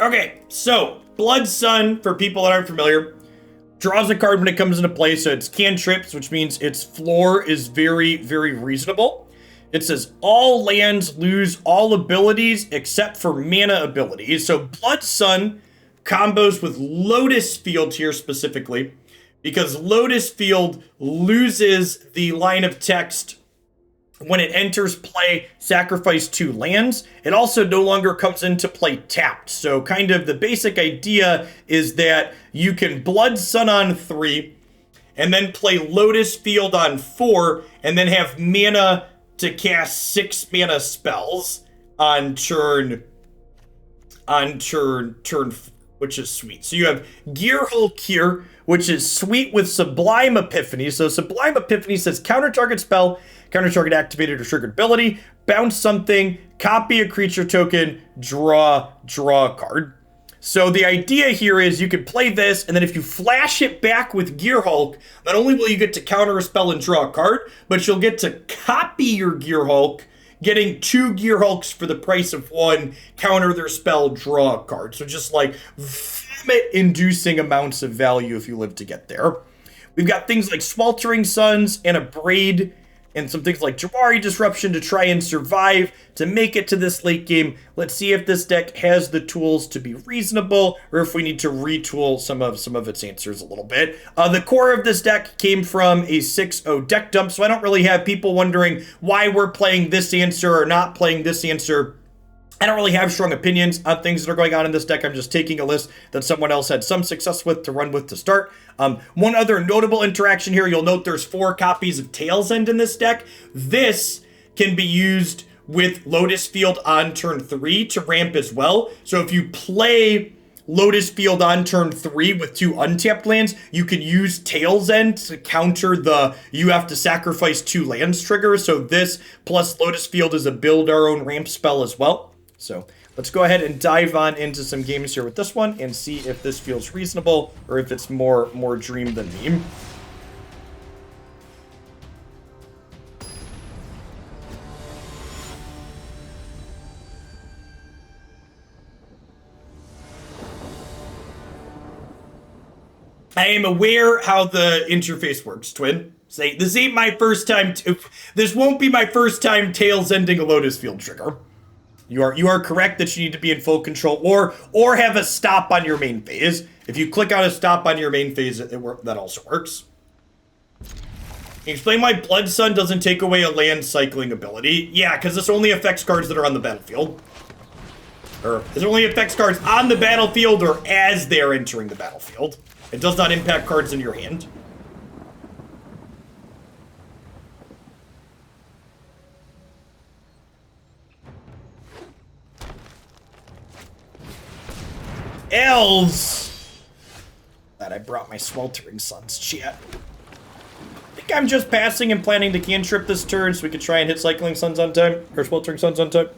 Okay, so Blood Sun, for people that aren't familiar, draws a card when it comes into play, so it's cantrips, which means its floor is very, very reasonable. It says all lands lose all abilities except for mana abilities. So Blood Sun combos with Lotus Field here specifically, because Lotus Field loses the line of text when it enters play, sacrifice 2 lands. It also no longer comes into play tapped. So kind of the basic idea is that you can Blood Sun on 3, and then play Lotus Field on 4, and then have mana to cast 6 mana spells on turn, which is sweet. So you have Gearhulk here, which is sweet with Sublime Epiphany. So Sublime Epiphany says counter target spell, counter target activated or triggered ability, bounce something, copy a creature token, draw a card. So the idea here is you can play this, and then if you flash it back with Gearhulk, not only will you get to counter a spell and draw a card, but you'll get to copy your Gearhulk, getting 2 Gearhulks for the price of 1, counter their spell, draw a card. So just like vomit-inducing amounts of value if you live to get there. We've got things like Sweltering Suns and a Braid, and some things like Jawari Disruption to try and survive to make it to this late game. Let's see if this deck has the tools to be reasonable, or if we need to retool some of its answers a little bit. The core of this deck came from a 6-0 deck dump, so I don't really have people wondering why we're playing this answer or not playing this answer. I don't really have strong opinions on things that are going on in this deck. I'm just taking a list that someone else had some success with to run with to start. One other notable interaction here, you'll note there's 4 copies of Tail's End in this deck. This can be used with Lotus Field on turn 3 to ramp as well. So if you play Lotus Field on turn 3 with 2 untapped lands, you can use Tail's End to counter the you have to sacrifice 2 lands trigger. So this plus Lotus Field is a build our own ramp spell as well. So let's go ahead and dive on into some games here with this one and see if this feels reasonable or if it's more dream than meme. I am aware how the interface works, Twin. Say, this ain't my first time. This won't be my first time Tails ending a Lotus Field trigger. You are correct that you need to be in full control or have a stop on your main phase. If you click on a stop on your main phase, that also works. Can you explain why Blood Sun doesn't take away a land cycling ability? Yeah, because this only affects cards that are on the battlefield. Or it only affects cards on the battlefield or as they're entering the battlefield. It does not impact cards in your hand. Elves! Glad I brought my Sweltering Suns, chat. I think I'm just passing and planning to cantrip this turn so we can try and hit Cycling Suns on time, or Sweltering Suns on time.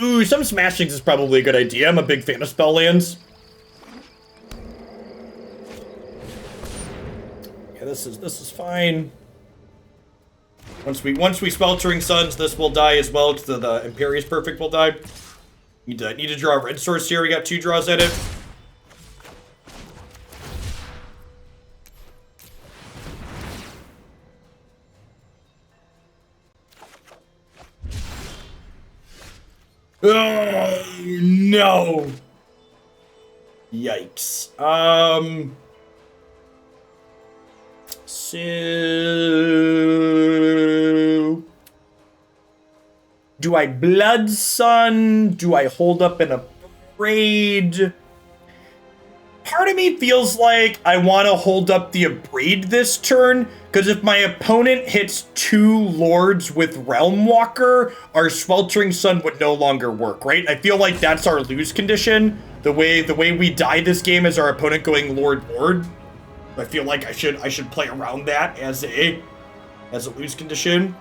Ooh, some smashings is probably a good idea. I'm a big fan of spell lands. Yeah, this is fine. Once we Sweltering Suns, this will die as well. The Imperious Perfect will die. Need to draw a red source here. We got 2 draws at it. Oh, no. Yikes. So do I Blood Sun? Do I hold up in a Braid? Part of me feels like I want to hold up the Abrade this turn, because if my opponent hits 2 Lords with Realm Walker, our Sweltering Sun would no longer work, right? I feel like that's our lose condition. The way we die this game is our opponent going Lord. I feel like I should play around that as a lose condition.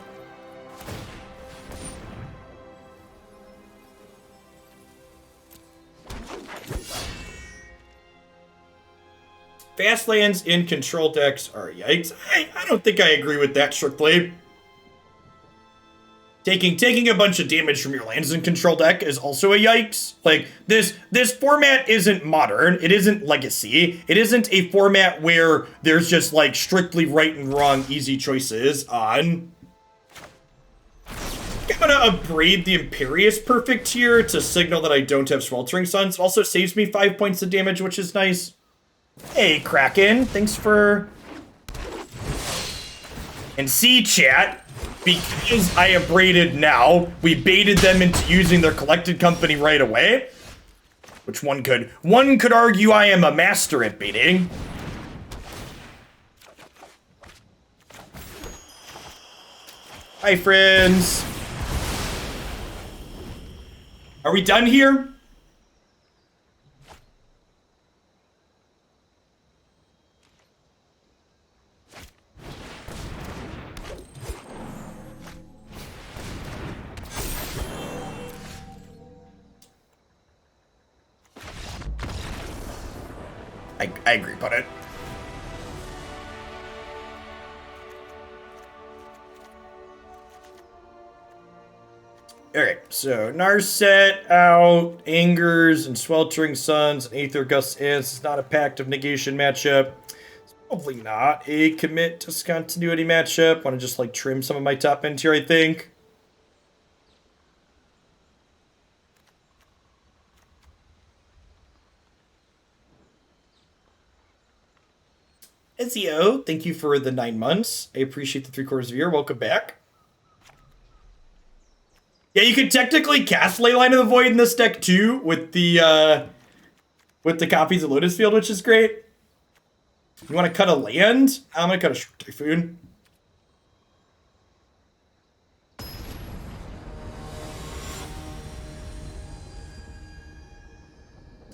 Fast lands in control decks are yikes. I don't think I agree with that strictly. Taking a bunch of damage from your lands in control deck is also a yikes. Like, this format isn't modern. It isn't legacy. It isn't a format where there's just, like, strictly right and wrong easy choices on. I'm gonna upgrade the Imperious Perfect here to signal that I don't have Sweltering Suns. It also saves me 5 points of damage, which is nice. Hey, Kraken. Thanks for... And see, chat. Because I abraded now, we baited them into using their collected company right away. Which one could argue I am a master at baiting. Hi, friends. Are we done here? I agree, put it. Alright, so Narset out, Angers and Sweltering Suns, and Aether Gust is. It's not a Pact of Negation matchup. It's probably not a Commit Discontinuity matchup. Want to just like trim some of my top end here, I think. Ezio, thank you for the 9 months. I appreciate the 3/4 of a year. Welcome back. Yeah, you could technically cast Leyline of the Void in this deck too, with the copies of Lotus Field, which is great. You want to cut a land? I'm gonna cut a Short Typhoon.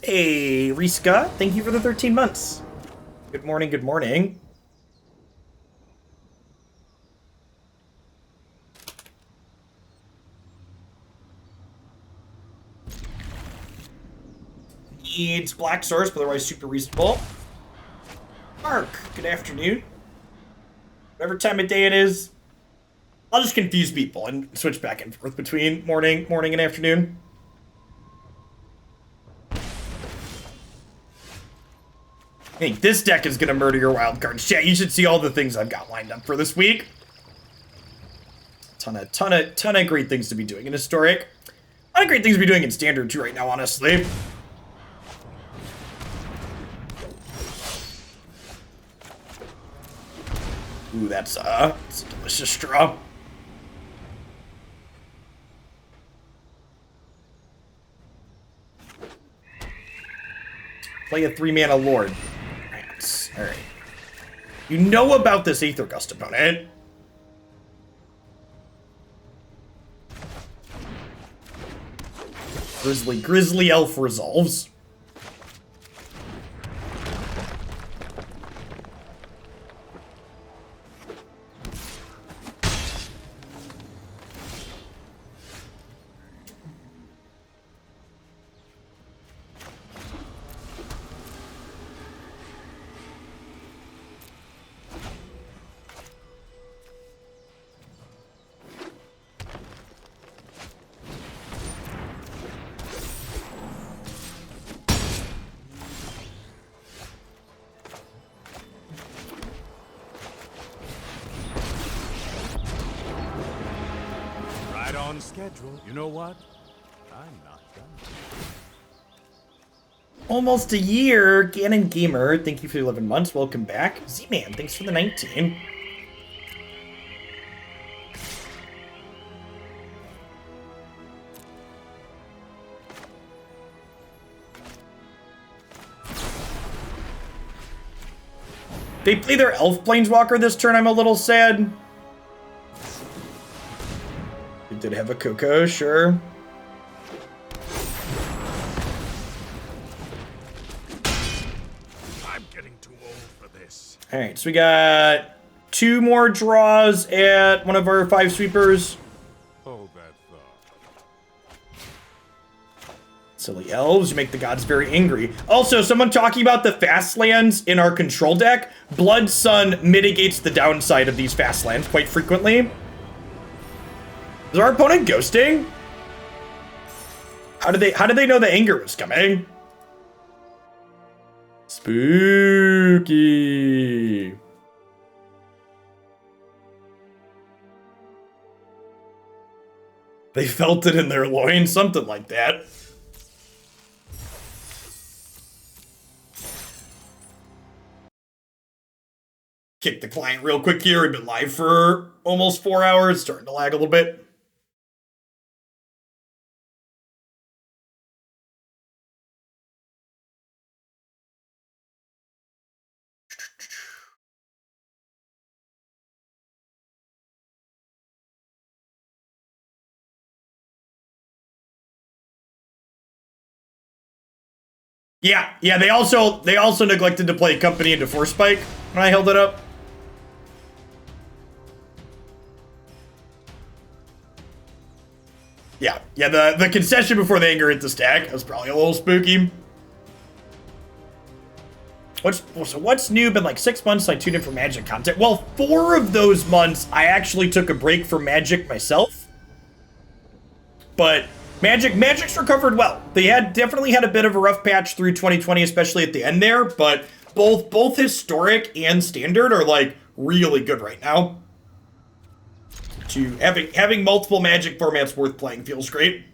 Hey, Riska, thank you for the 13 months. Good morning, good morning. Needs Black Source, but otherwise super reasonable. Mark, good afternoon. Whatever time of day it is, I'll just confuse people and switch back and forth between morning and afternoon. I think this deck is going to murder your wild cards. Chat, you should see all the things I've got lined up for this week. Ton of great things to be doing in Historic. A lot of great things to be doing in Standard too right now, honestly. Ooh, that's a delicious straw. Play a 3-mana Lord. Alright. You know about this Aether Gust opponent. Grizzly Elf resolves. Schedule. You know what? I'm not done. Almost a year. Ganon Gamer, thank you for 11 months. Welcome back. Z-Man, thanks for the 19. They play their Elf Planeswalker this turn. I'm a little sad. Did have a Coco, sure. I'm getting too old for this. All right, so we got 2 more draws at one of our 5 sweepers. Hold that thought. Silly elves, you make the gods very angry. Also, someone talking about the fast lands in our control deck. Blood Sun mitigates the downside of these fast lands quite frequently. Is our opponent ghosting? How did they know the anger was coming? Spooky. They felt it in their loins, something like that. Kick the client real quick here. We've been live for almost 4 hours, starting to lag a little bit. Yeah, they also neglected to play Company into Force Spike when I held it up. Yeah, the concession before the anger hit the stack was probably a little spooky. What's new? Been like 6 months I tuned in for Magic content. Well, 4 of those months I actually took a break from Magic myself. But Magic's recovered well. They definitely had a bit of a rough patch through 2020, especially at the end there, but both historic and standard are like really good right now. Having multiple Magic formats worth playing feels great.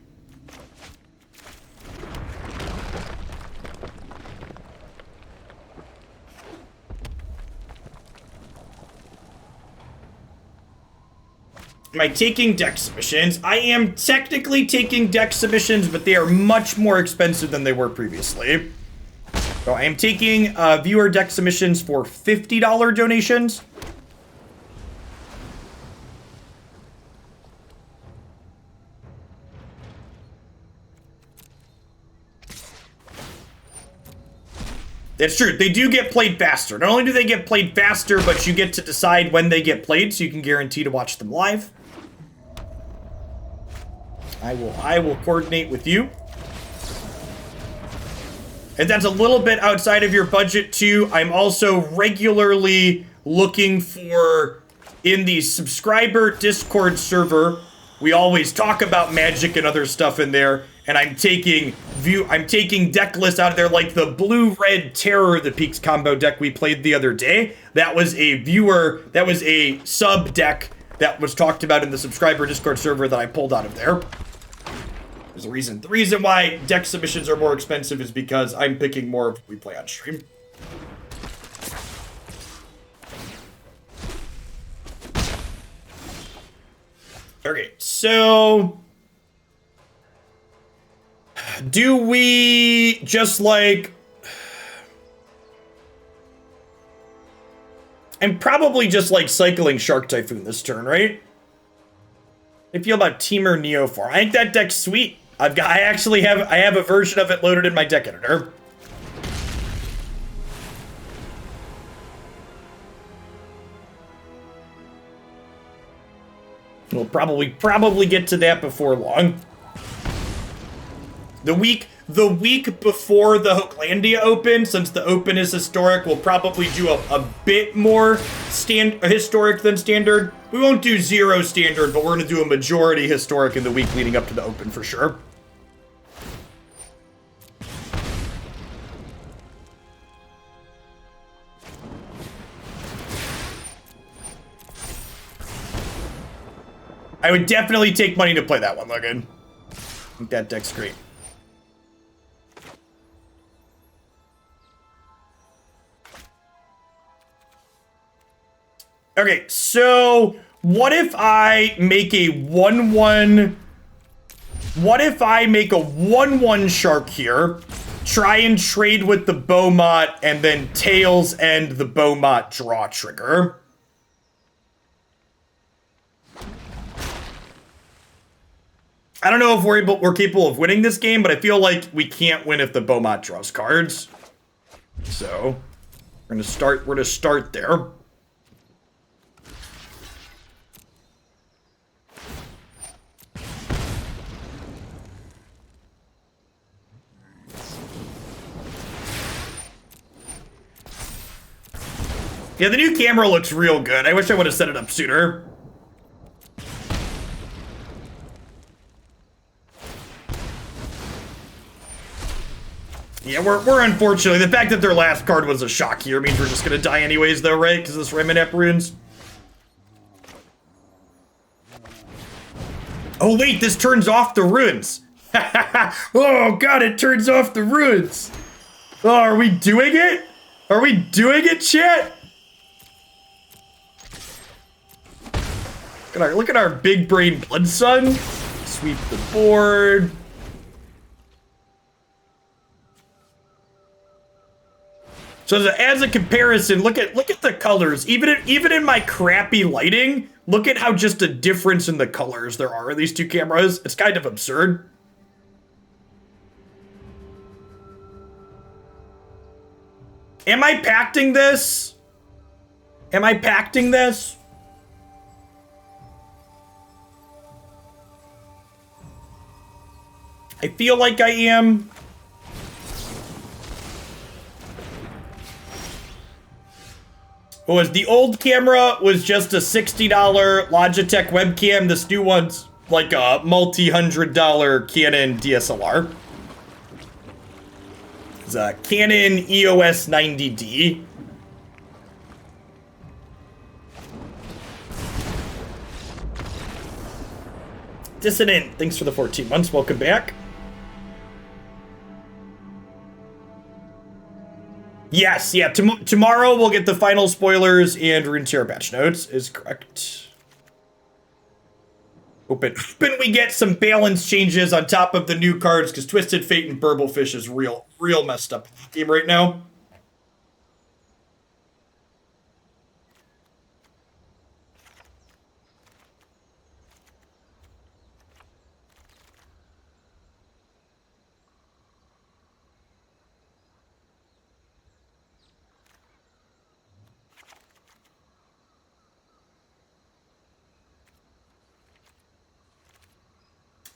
Am I taking deck submissions? I am technically taking deck submissions, but they are much more expensive than they were previously. So I am taking viewer deck submissions for $50 donations. That's true. They do get played faster. Not only do they get played faster, but you get to decide when they get played, so you can guarantee to watch them live. I will coordinate with you. And that's a little bit outside of your budget too. I'm also regularly looking for, in the subscriber Discord server, we always talk about Magic and other stuff in there, and I'm taking deck lists out of there, like the Blue-Red Terror, the Peaks combo deck we played the other day. That was a sub deck that was talked about in the subscriber Discord server that I pulled out of there. There's a reason. The reason why deck submissions are more expensive is because I'm picking more of what we play on stream. Okay, so do we just like... I'm probably just like cycling Shark Typhoon this turn, right? I feel about Temur Neoform. I think that deck's sweet. I have a version of it loaded in my deck editor. We'll probably get to that before long. The week before the Hooklandia Open, since the Open is historic, we'll probably do a bit more historic than standard. We won't do 0 standard, but we're going to do a majority historic in the week leading up to the Open for sure. I would definitely take money to play that one, Logan. I think that deck's great. Okay, so what if I make a 1/1? What if I make a 1/1 shark here, try and trade with the Beaumont, and then tails end the Beaumont draw trigger? I don't know if we're capable of winning this game, but I feel like we can't win if the Beaumont draws cards. So we're gonna start there. Yeah, the new camera looks real good. I wish I would have set it up sooner. Yeah, we're unfortunately, the fact that their last card was a shock here means we're just gonna die anyways though, right? Because this Reminap runes. Oh wait, this turns off the runes. Oh god, it turns off the runes. Oh, are we doing it? Are we doing it, chat? Look at our big brain blood sun. Sweep the board. So as a comparison, look at the colors. Even in my crappy lighting, look at how just a difference in the colors there are in these two cameras. It's kind of absurd. Am I pacting this? Am I pacting this? I feel like I am. The old camera was just a $60 Logitech webcam. This new one's like a multi-$100 Canon DSLR. It's a Canon EOS 90D. Dissonant, thanks for the 14 months. Welcome back. Yes, yeah, tomorrow we'll get the final spoilers and Runeterra patch notes, is correct. Hoping we get some balance changes on top of the new cards, because Twisted Fate and Burblefish is real messed up game right now.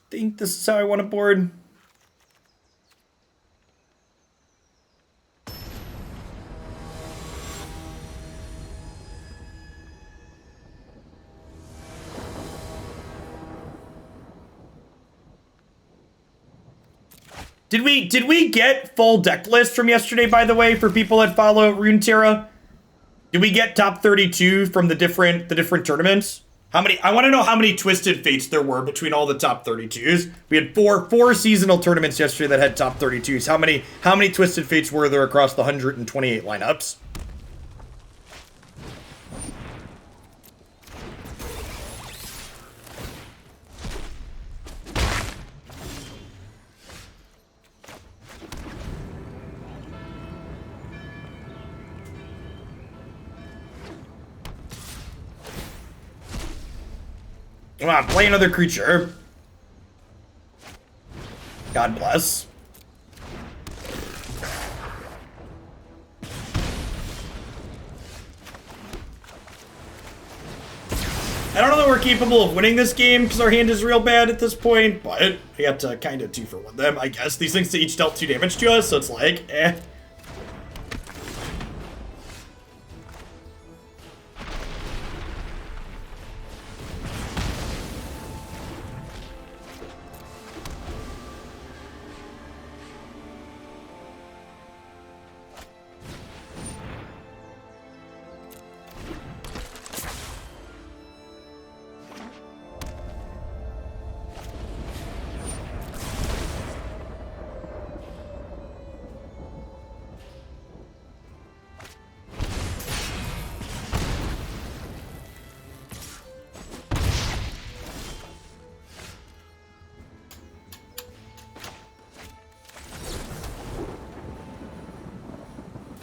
Think this is how I want to board. Did we get full deck list from yesterday, by the way, for people that follow Runeterra? Did we get top 32 from the different tournaments? How many? I want to know how many Twisted Fates there were between all the top 32s. We had four seasonal tournaments yesterday that had top 32s. How many Twisted Fates were there across the 128 lineups? Come on, play another creature. God bless. I don't know that we're capable of winning this game because our hand is real bad at this point, but we have to kind of 2-for-1 them, I guess. These things each dealt 2 damage to us, so it's like, eh.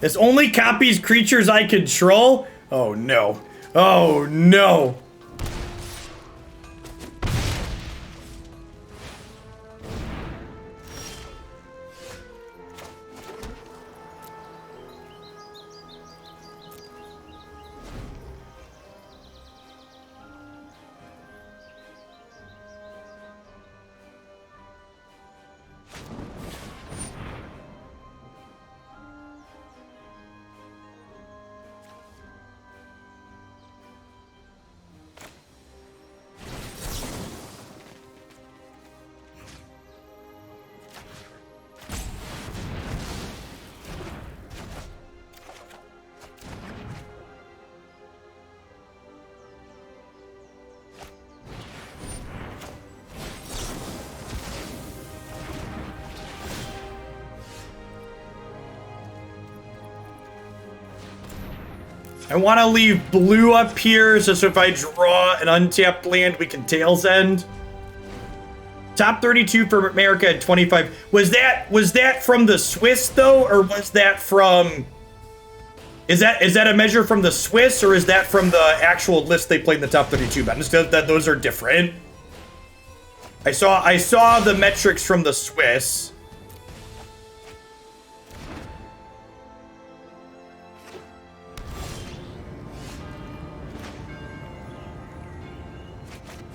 This only copies creatures I control? Oh no. Oh no. I want to leave blue up here, so if I draw an untapped land, we can Tails End. Top 32 for America at 25. Was that from the Swiss though, or was that from? Is that a measure from the Swiss, or is that from the actual list they played in the top 32? But understand that those are different. I saw the metrics from the Swiss.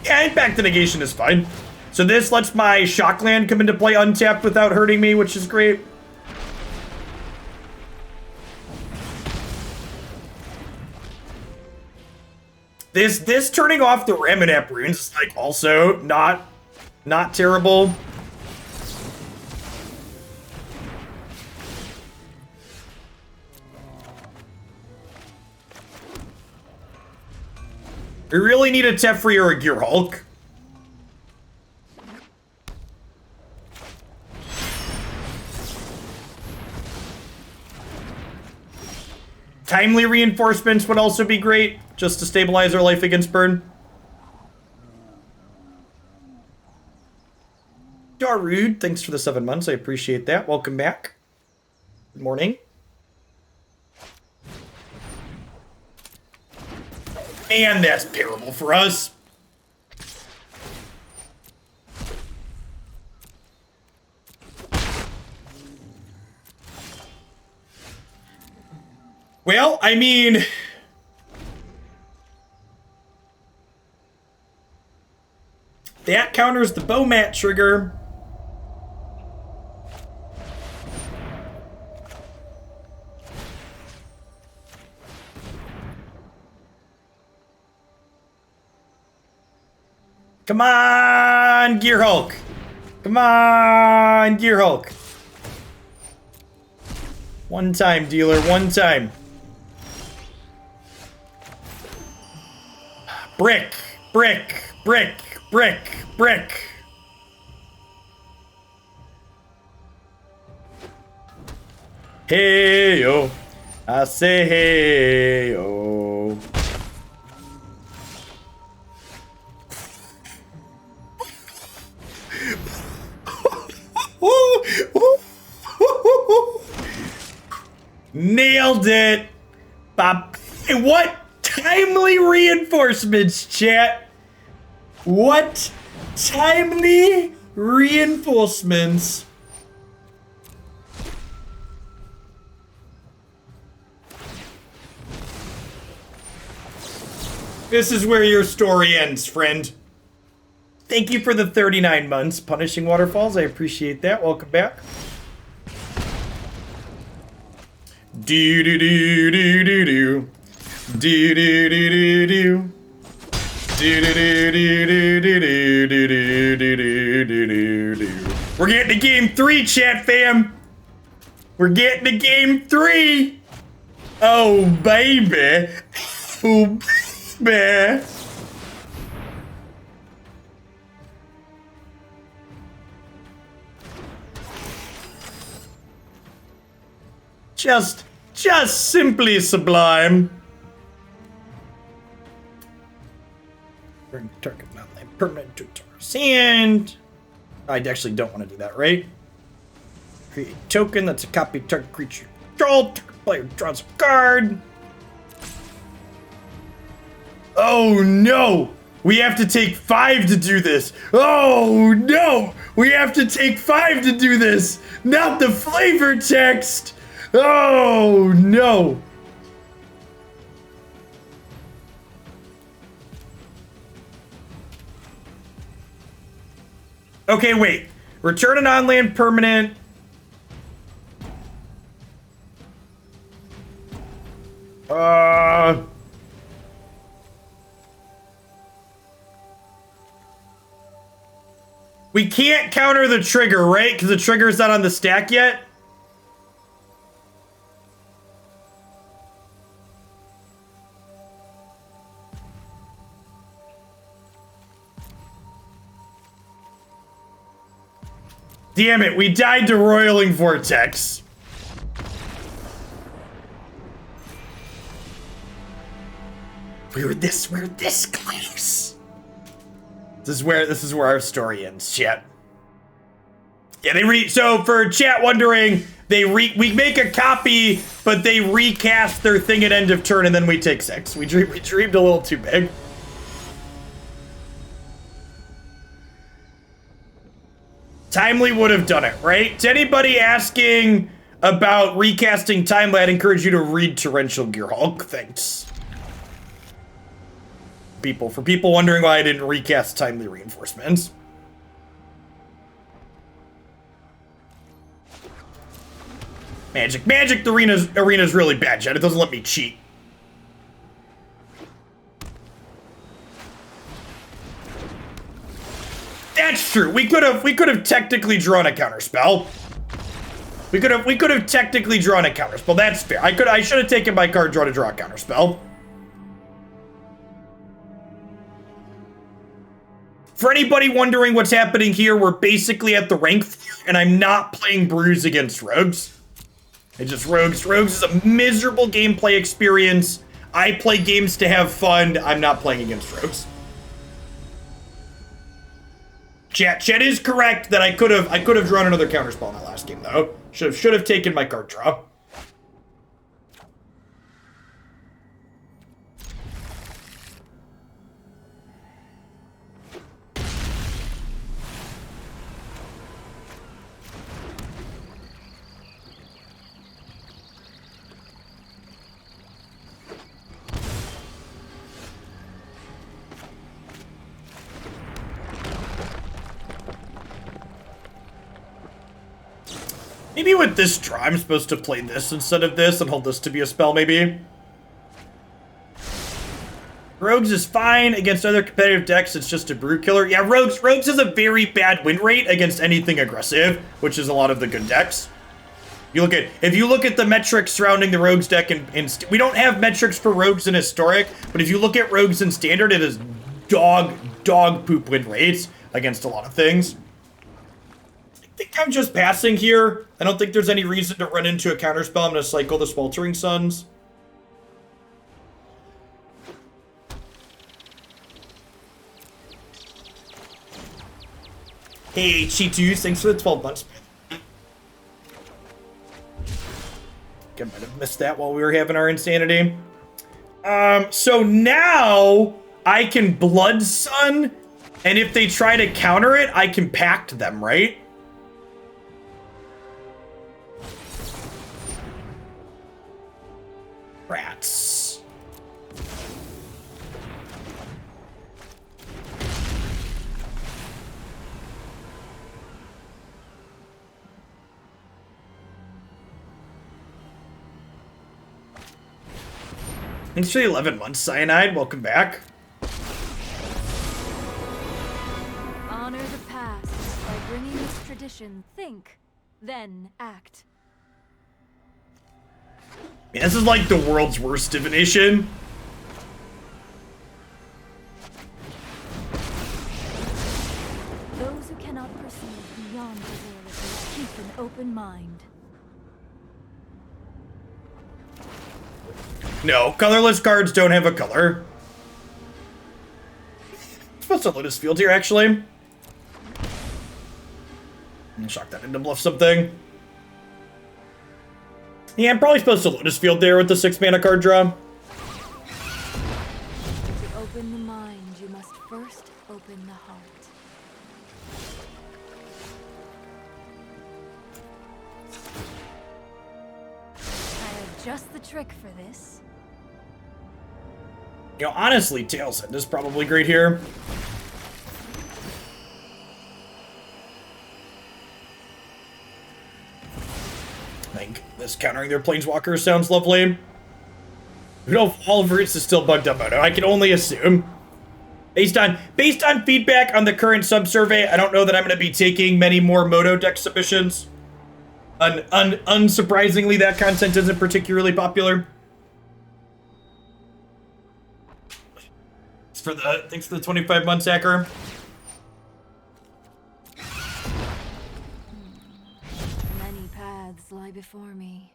Yeah, Impact the Negation is fine. So this lets my Shockland come into play untapped without hurting me, which is great. This turning off the Ramunap runes is like also not terrible. We really need a Teferi or a Gear Hulk. Timely reinforcements would also be great, just to stabilize our life against burn. Darude, thanks for the 7 months. I appreciate that. Welcome back. Good morning. Man, that's terrible for us. Well, I mean, that counters the Bomat trigger. Come on, Gear Hulk. Come on, Gear Hulk. One time, dealer, one time. Brick, brick, brick, brick, brick. Hey yo, I say hey yo. Nailed it. Bob. Hey, what? Timely reinforcements, chat. What timely reinforcements? This is where your story ends, friend. Thank you for the 39 months, Punishing Waterfalls. I appreciate that. Welcome back. Do do do do do do. Do do do do do. Do do do do do do do do do do do. We're getting to game 3, chat fam. We're getting to game 3. Oh baby. Oh baby. Just simply sublime. Bring target mountain permanent to Taurus hand. I actually don't want to do that, right? Create a token that's a copy of target creature control. Target player draws a card. Oh no! We have to take 5 to do this. Oh no! We have to take 5 to do this. Not the flavor text. Oh no! Okay, wait. Return an on-land permanent. We can't counter the trigger, right? Because the trigger's not on the stack yet. Damn it, we died to Roiling Vortex. We're this close. This is where our story ends, chat. Yeah, so for chat wondering, we make a copy, but they recast their thing at end of turn, and then we take 6. We dreamed a little too big. Timely would have done it, right? To anybody asking about recasting Timely, I'd encourage you to read Torrential Gearhulk. Thanks. For people wondering why I didn't recast Timely Reinforcements. Magic, the arena's really bad, Jet. It doesn't let me cheat. That's true. We could have technically drawn a counterspell. We could have technically drawn a counterspell. That's fair. I should have taken my card draw to draw a counterspell. For anybody wondering what's happening here, we're basically at the rank floor, and I'm not playing Brews against Rogues. It's just Rogues. Rogues is a miserable gameplay experience. I play games to have fun. I'm not playing against Rogues. Chat is correct that I could have drawn another counterspell in that last game though. Should have taken my card draw. Maybe with this draw, I'm supposed to play this instead of this and hold this to be a spell, maybe. Rogues is fine against other competitive decks. It's just a brew killer. Yeah, Rogues has a very bad win rate against anything aggressive, which is a lot of the good decks. If you look at the metrics surrounding the Rogues deck, and we don't have metrics for Rogues in Historic, but if you look at Rogues in Standard, it is dog poop win rates against a lot of things. I think I'm just passing here. I don't think there's any reason to run into a counterspell. I'm going to cycle the Sweltering Suns. Hey, Cheetus, thanks for the 12 months. I might have missed that while we were having our insanity. So now I can Blood Sun, and if they try to counter it, I can Pact them, right? Rats. Thanks for the 11 months, Cyanide. Welcome back. Honor the past by bringing this tradition. Think, then act. Man, this is like the world's worst divination. Those who cannot perceive beyond the realities keep an open mind. No, colorless cards don't have a color. I'm supposed to Lotus Field here, actually. I'm gonna shock that into bluff something. Yeah, I'm probably supposed to Lotus Field there with the 6 mana card draw. To open the mind, you must first open the heart. I have just the trick for this. You know, honestly, Tail's End is probably great here. I think this countering their Planeswalkers sounds lovely. You know, all of Roots is still bugged up out. I can only assume. Based on feedback on the current sub-survey, I don't know that I'm going to be taking many more Moto deck submissions. Unsurprisingly, that content isn't particularly popular. Thanks for the 25 months, Hacker. Many paths lie before me.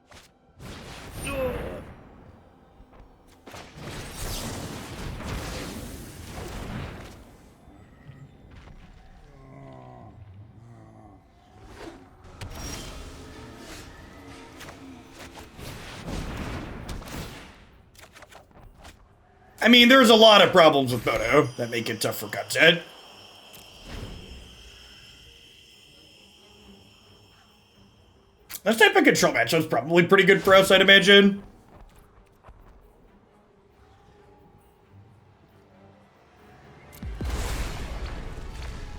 I mean, there's a lot of problems with Moto that make it tough for content. This type of control matchup's probably pretty good for us, I'd imagine.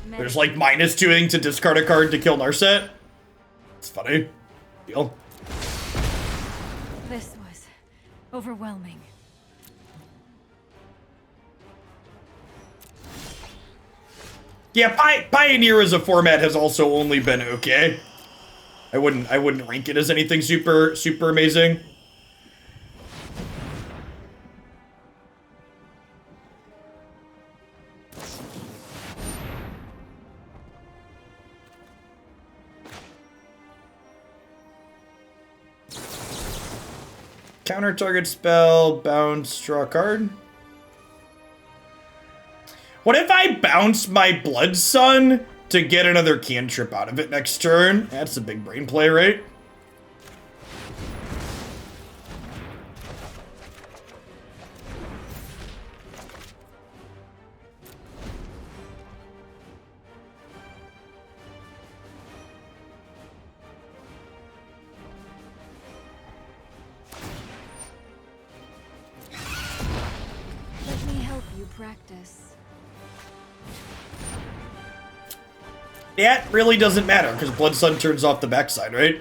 There's like -2ing to discard a card to kill Narset. It's funny. Deal. This was overwhelming. Yeah, Pioneer as a format has also only been okay. I wouldn't rank it as anything super amazing. Counter target spell, bounce, draw a card. What if I bounce my Blood Sun to get another cantrip out of it next turn? That's a big brain play, right? Let me help you practice. That really doesn't matter, because Blood Sun turns off the backside, right?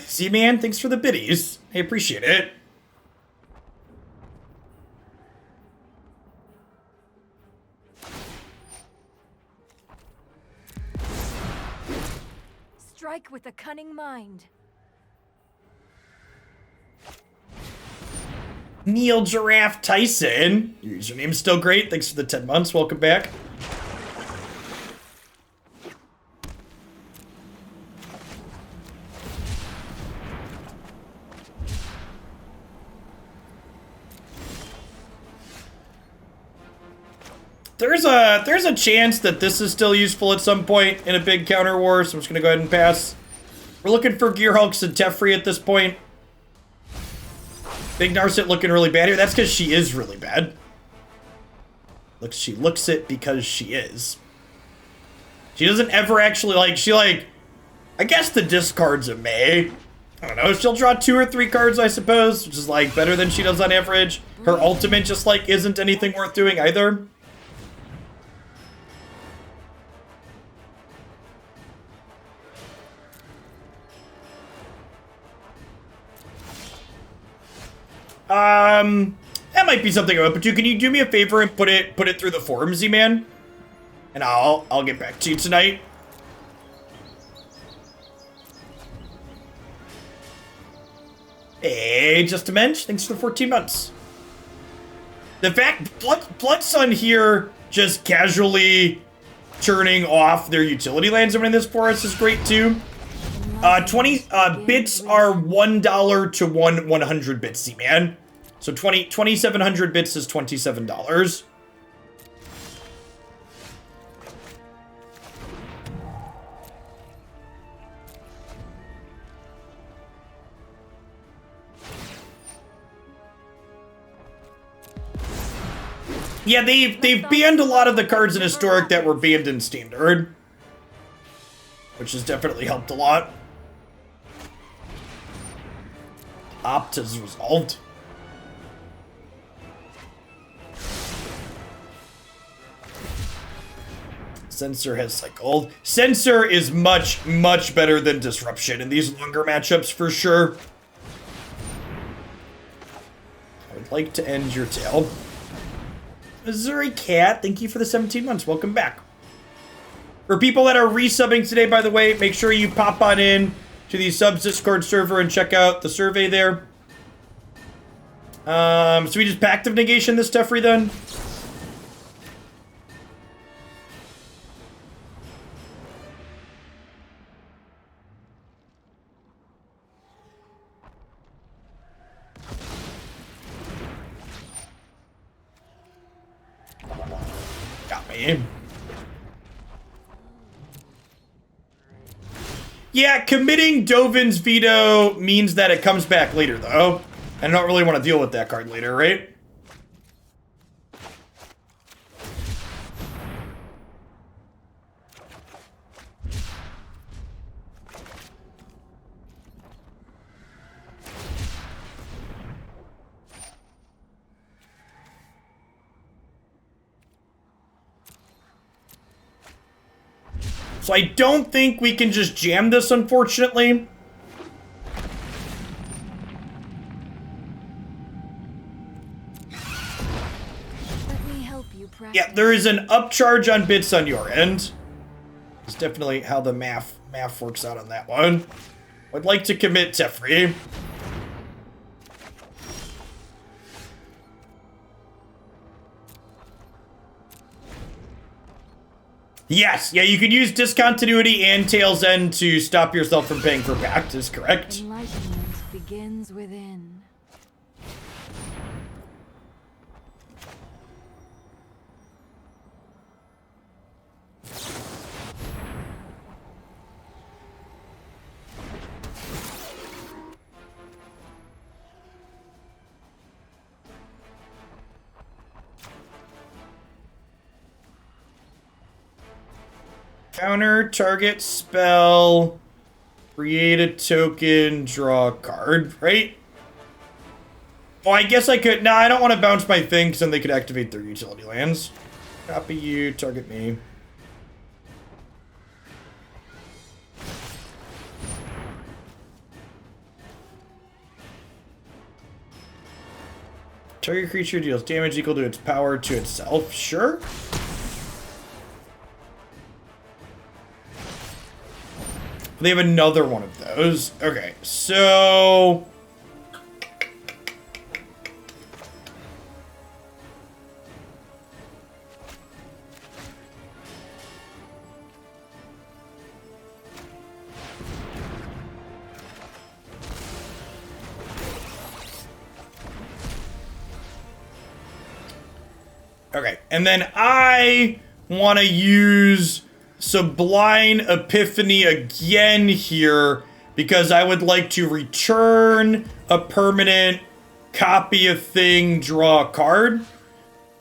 Z-Man, thanks for the biddies. I appreciate it. Strike with a cunning mind. Neil Giraffe Tyson. Your username's still great. Thanks for the 10 months. Welcome back. There's a chance that this is still useful at some point in a big counter war, so I'm just gonna go ahead and pass. We're looking for Gearhulks and Teferi at this point. Big Narset looking really bad here. That's because she is really bad. She looks it because she is. She doesn't ever actually I guess the discard's a May. I don't know, she'll draw 2 or 3 cards, I suppose, which is better than she does on average. Her ultimate just isn't anything worth doing either. That might be something I'm open to. Can you do me a favor and put it through the forum, Z-Man? And I'll get back to you tonight. Hey, Just a Mensch, thanks for the 14 months. The fact Blood Sun here just casually turning off their utility lands in this forest is great too. 20 bits are $1 to 100 bits, Z-Man. So 2,700 bits is $27. Yeah, they've banned a lot of the cards in Historic that were banned in Standard, which has definitely helped a lot. Opt has resolved. Censor has cycled. Censor is much better than Disruption in these longer matchups for sure. I would like to end your tale. Missouri Cat, thank you for the 17 months. Welcome back. For people that are resubbing today, by the way, make sure you pop on in to the subs Discord server and check out the survey there. So we just Pact of Negation this Teferi then? Got me. Yeah, committing Dovin's Veto means that it comes back later, though. I don't really want to deal with that card later, right? So I don't think we can just jam this, unfortunately. Let me help you practice. Yeah, there is an upcharge on bits on your end. It's definitely how the math works out on that one. I'd like to commit Teferi. Yes, yeah, you can use Discontinuity and Tail's End to stop yourself from paying for Pact, is correct. Enlightenment begins within. Counter, target, spell, create a token, draw a card, right? Oh, I guess I could... Nah, I don't want to bounce my thing, because then they could activate their utility lands. Copy you, target me. Target creature deals damage equal to its power to itself. Sure. They have another one of those. Okay, so... Okay, and then I want to use Sublime Epiphany again here because I would like to return a permanent, copy a thing, draw a card.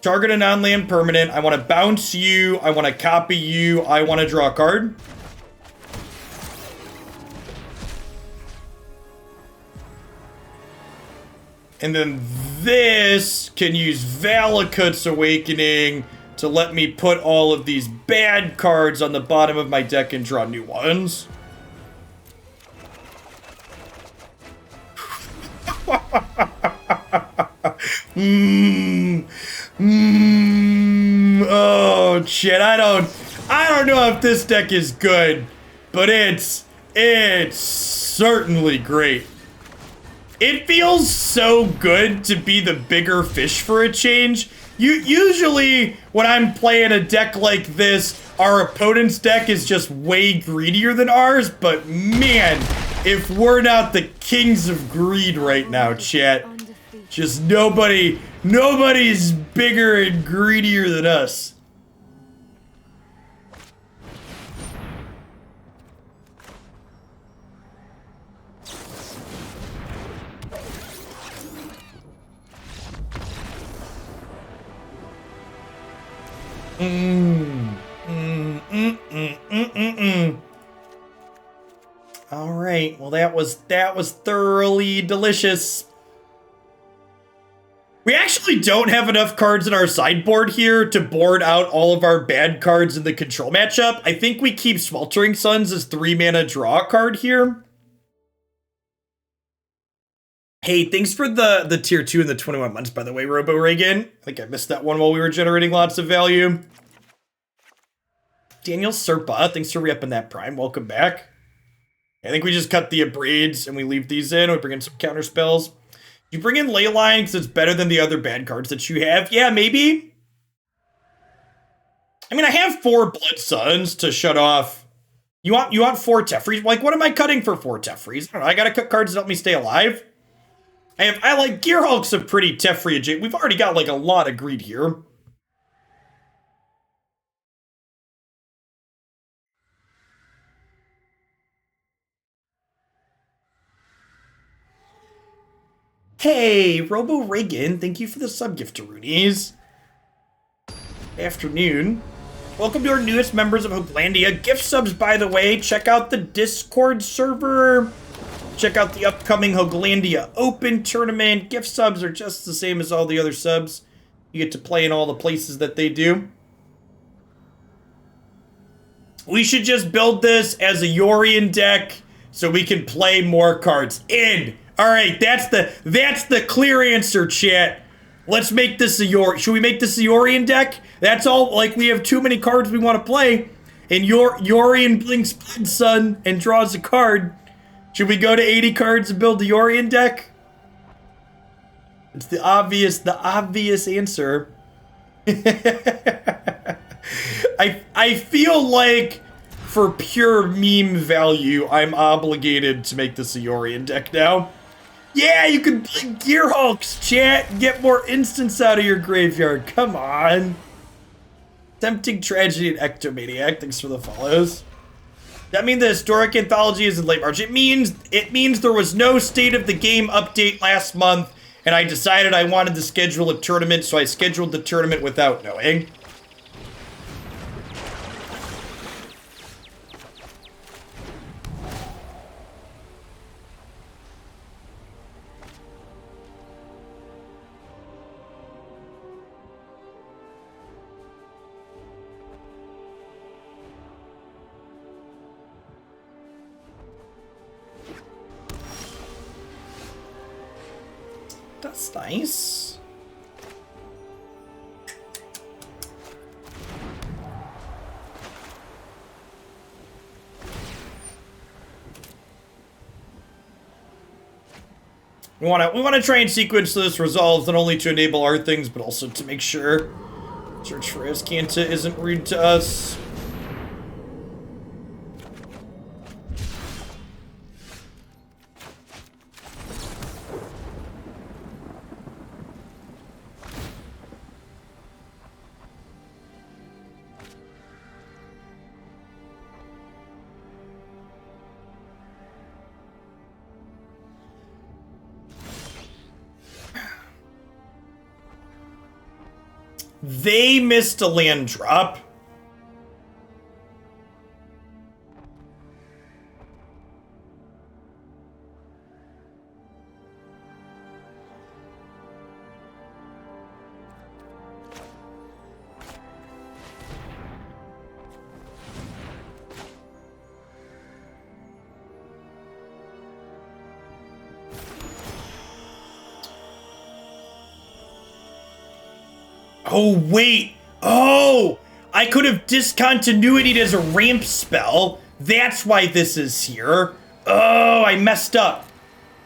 Target a non-land permanent. I want to bounce you. I want to copy you. I want to draw a card. And then this can use Valakut's Awakening to let me put all of these bad cards on the bottom of my deck and draw new ones. Oh shit, I don't know if this deck is good, but it's certainly great. It feels so good to be the bigger fish for a change. Usually, when I'm playing a deck like this, our opponent's deck is just way greedier than ours, but man, if we're not the kings of greed right now, chat, just nobody's bigger and greedier than us. All right. Well, that was thoroughly delicious. We actually don't have enough cards in our sideboard here to board out all of our bad cards in the control matchup. I think we keep Sweltering Suns as 3-mana draw card here. Hey, thanks for the tier 2 and the 21 months, by the way, Robo Reagan. I think I missed that one while we were generating lots of value. Daniel Serpa, thanks for re-upping that Prime. Welcome back. I think we just cut the Abrades and we leave these in. We bring in some counter spells. You bring in Leyline because it's better than the other bad cards that you have. Yeah, maybe. I mean, I have 4 Blood Suns to shut off. You want 4 Tefris? Like, what am I cutting for 4 Tefris? I don't know. I gotta cut cards to help me stay alive. I like Gearhulk's a pretty Tefri adjacent. We've already got like a lot of greed here. Hey, Robo Reagan, thank you for the sub-gift to Roonies. Afternoon. Welcome to our newest members of Hooglandia. Gift subs, by the way. Check out the Discord server. Check out the upcoming Hooglandia Open tournament. Gift subs are just the same as all the other subs. You get to play in all the places that they do. We should just build this as a Yorion deck so we can play more cards. In. All right, that's the clear answer, chat. Let's make this a Yorion. Should we make this a Yorion deck? That's all. Like, we have too many cards we want to play, and Yorion blinks Blood Sun and draws a card. Should we go to 80 cards and build the Yorion deck? It's the obvious answer. I feel like for pure meme value, I'm obligated to make this a Yorion deck now. Yeah, you can play Gearhulks, chat, and get more instants out of your graveyard. Come on. Tempting Tragedy and Ectomaniac, thanks for the follows. That means the historic anthology is in late March. It means there was no State of the Game update last month, and I decided I wanted to schedule a tournament, so I scheduled the tournament without knowing. That's nice. We want to try and sequence so this resolves not only to enable our things, but also to make sure Search for Azcanta isn't rude to us. They missed a land drop. Oh, wait. Oh, I could have discontinuity'd as a ramp spell. That's why this is here. Oh, I messed up.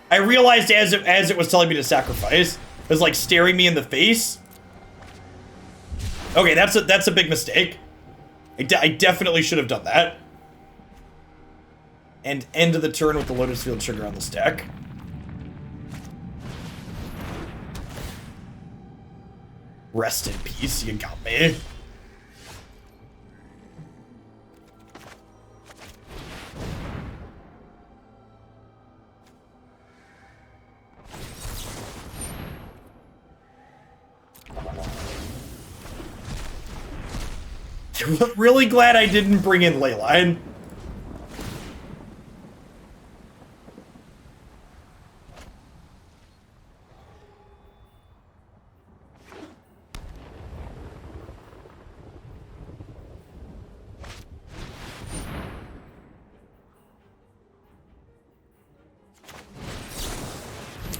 I realized as it was telling me to sacrifice, it was like staring me in the face. Okay, that's a big mistake. I definitely should have done that. And end of the turn with the Lotus Field trigger on this deck. Rest in peace, you got me. Really glad I didn't bring in Leyline.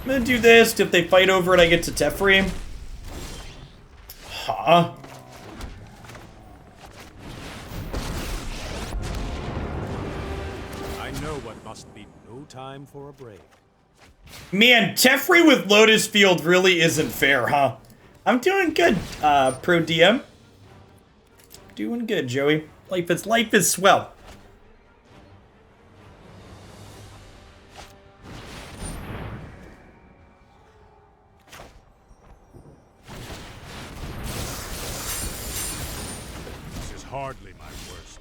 I'm gonna do this. If they fight over it, I get to Teferi. Huh? I know what must be no time for a break. Man, Teferi with Lotus Field really isn't fair, huh? I'm doing good, Pro DM. Doing good, Joey. Life is swell. This is hardly my worst.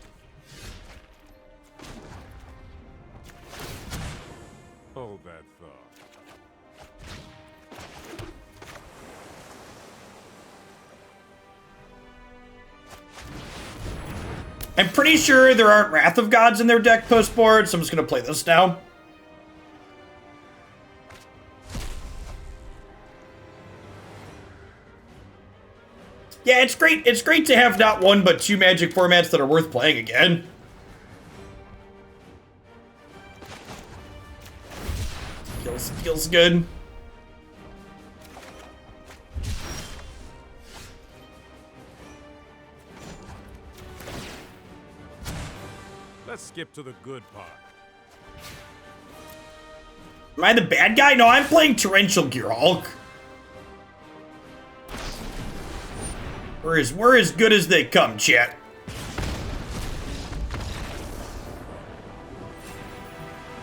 Hold that thought. I'm pretty sure there aren't Wrath of Gods in their deck post-board, so I'm just gonna play this now. Yeah, it's great. It's great to have not one but two Magic formats that are worth playing again. Feels good. Let's skip to the good part. Am I the bad guy? No, I'm playing Torrential Gearhulk. We're as good as they come, chat.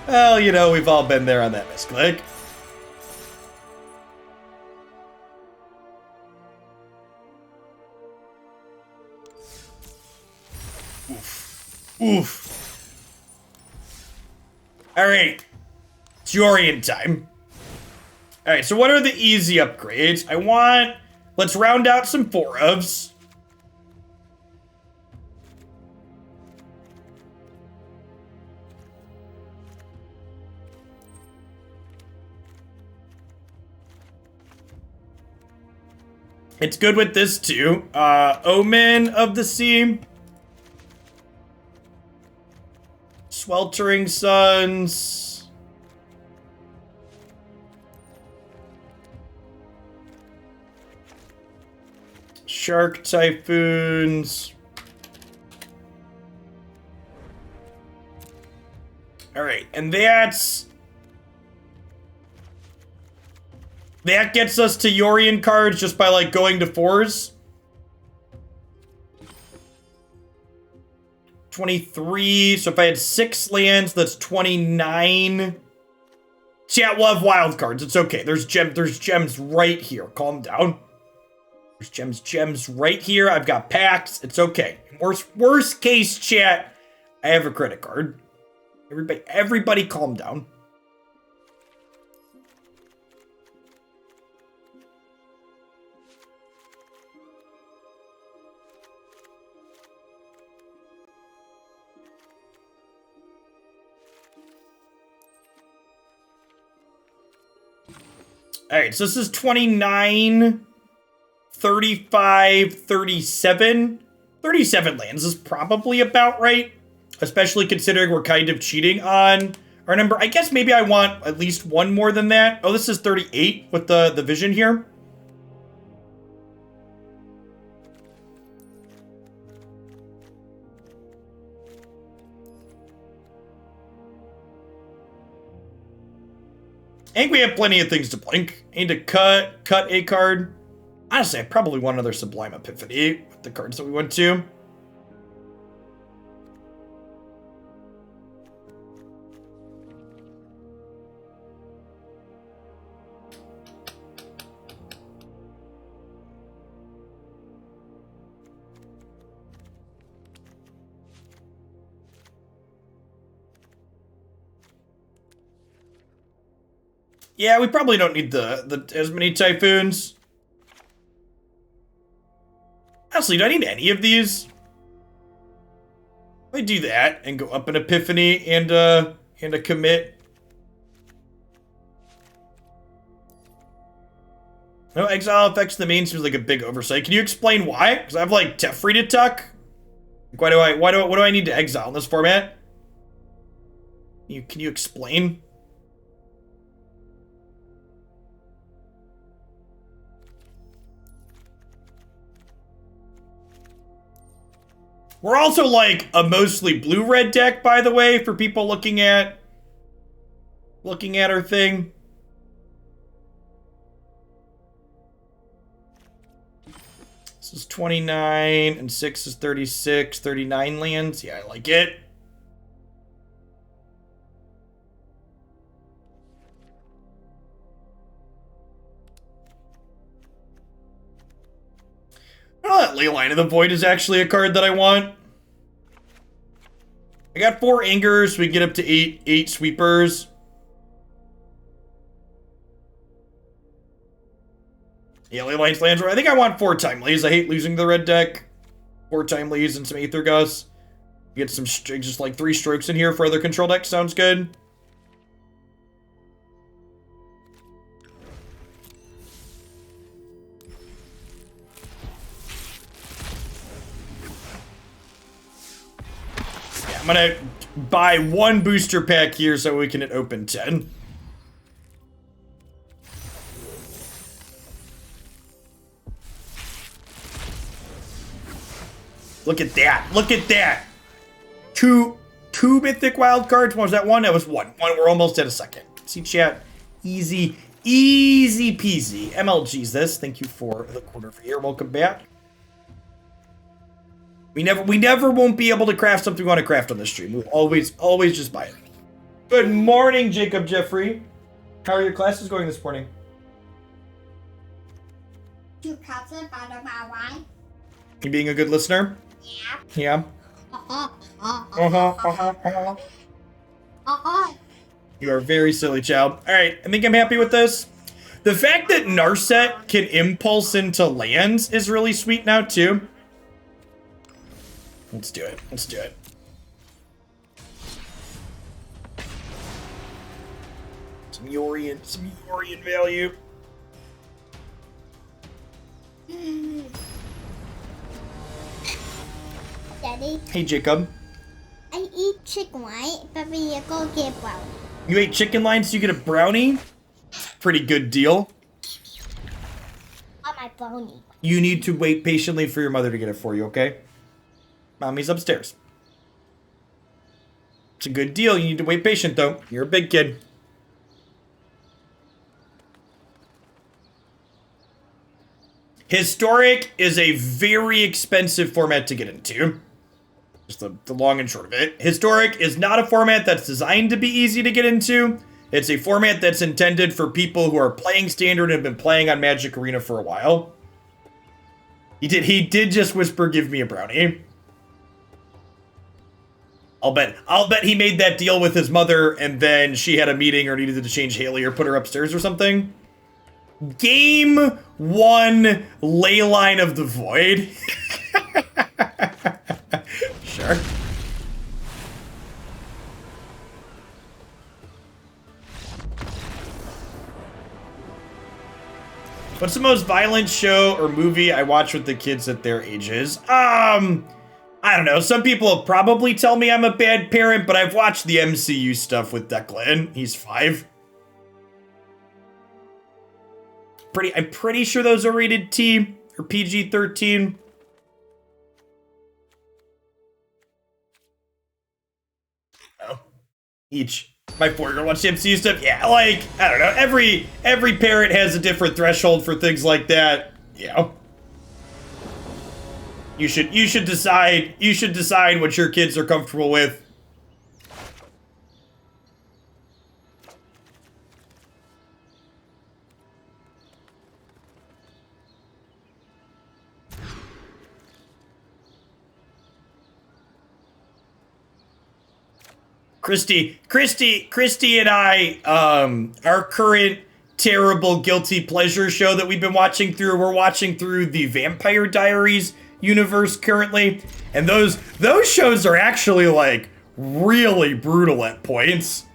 Well, you know, we've all been there on that misclick. Oof. Oof. Alright. It's Yorion time. Alright, so what are the easy upgrades? Let's round out some 4-ofs. It's good with this too. Omen of the Sea. Sweltering Suns. Shark Typhoons. Alright, and that gets us to Yorion cards just by, like, going to 4s. 23. So if I had 6 lands, that's 29. Chat, we'll have wild cards. It's okay. There's gems right here. Calm down. There's gems right here. I've got packs. It's okay. Worst case, chat, I have a credit card. Everybody calm down. Alright, so this is 29, 35, 37. 37 lands is probably about right. Especially considering we're kind of cheating on our number. I guess maybe I want at least one more than that. Oh, this is 38 with the vision here. I think we have plenty of things to blink. I need to cut a card. Honestly, I probably want another Sublime Epiphany with the cards that we went to. Yeah, we probably don't need the as many Typhoons. Honestly, do I need any of these? If I do that and go up an Epiphany and a commit. No, exile affects the main seems like a big oversight. Can you explain why? Because I have like Teferi to tuck. What do I need to exile in this format? Can you explain? We're also like a mostly blue-red deck, by the way, for people looking at our thing. is 29, and 6 is 36, 39 lands. Yeah, I like it. Oh, that Leyline of the Void is actually a card that I want. I got 4 Angers, we get up to 8 Sweepers. Yeah, Leyline's lands. I think I want 4 Timelies. I hate losing the red deck. 4 Timelies and some Aether Gust. Get some, just like 3 strokes in here for other control decks. Sounds good. Yeah, I'm gonna buy 1 booster pack here so we can open 10. Look at that. Look at that. Two mythic wild cards. What was that one? That was one. We're almost at a second. See, chat. Easy peasy. MLG's this. Thank you for the quarter for here. Welcome back. We never won't be able to craft something we want to craft on this stream. We'll always just buy it. Good morning, Jacob Jeffrey. How are your classes going this morning? 2 cups of buttermilk wine. You being a good listener? Yeah. Yeah. You are very silly, child. Alright, I think I'm happy with this. The fact that Narset can impulse into lands is really sweet now, too. Let's do it. Let's do it. Some Yorion value. Daddy, Hey, Jacob. I eat chicken white, but we go get brownie. You ate chicken lines, so you get a brownie? Pretty good deal. On my brownie. You need to wait patiently for your mother to get it for you, okay? Mommy's upstairs. It's a good deal. You need to wait patient, though. You're a big kid. Historic is a very expensive format to get into. Just the long and short of it. Historic is not a format that's designed to be easy to get into. It's a format that's intended for people who are playing Standard and have been playing on Magic Arena for a while. He did just whisper, "Give me a brownie." I'll bet he made that deal with his mother and then she had a meeting or needed to change Haley or put her upstairs or something. Game 1, Leyline of the Void. Sure. What's the most violent show or movie I watch with the kids at their ages? I don't know. Some people probably tell me I'm a bad parent, but I've watched the MCU stuff with Declan. He's 5. I'm pretty sure those are rated T or PG-13. Oh, each. My 4-year-old watched the MCU stuff. Yeah, like, I don't know. Every parent has a different threshold for things like that. Yeah. You should decide what your kids are comfortable with. Christy and I, our current terrible guilty pleasure show that we've been watching through, we're watching through the Vampire Diaries universe currently, and those shows are actually like really brutal at points.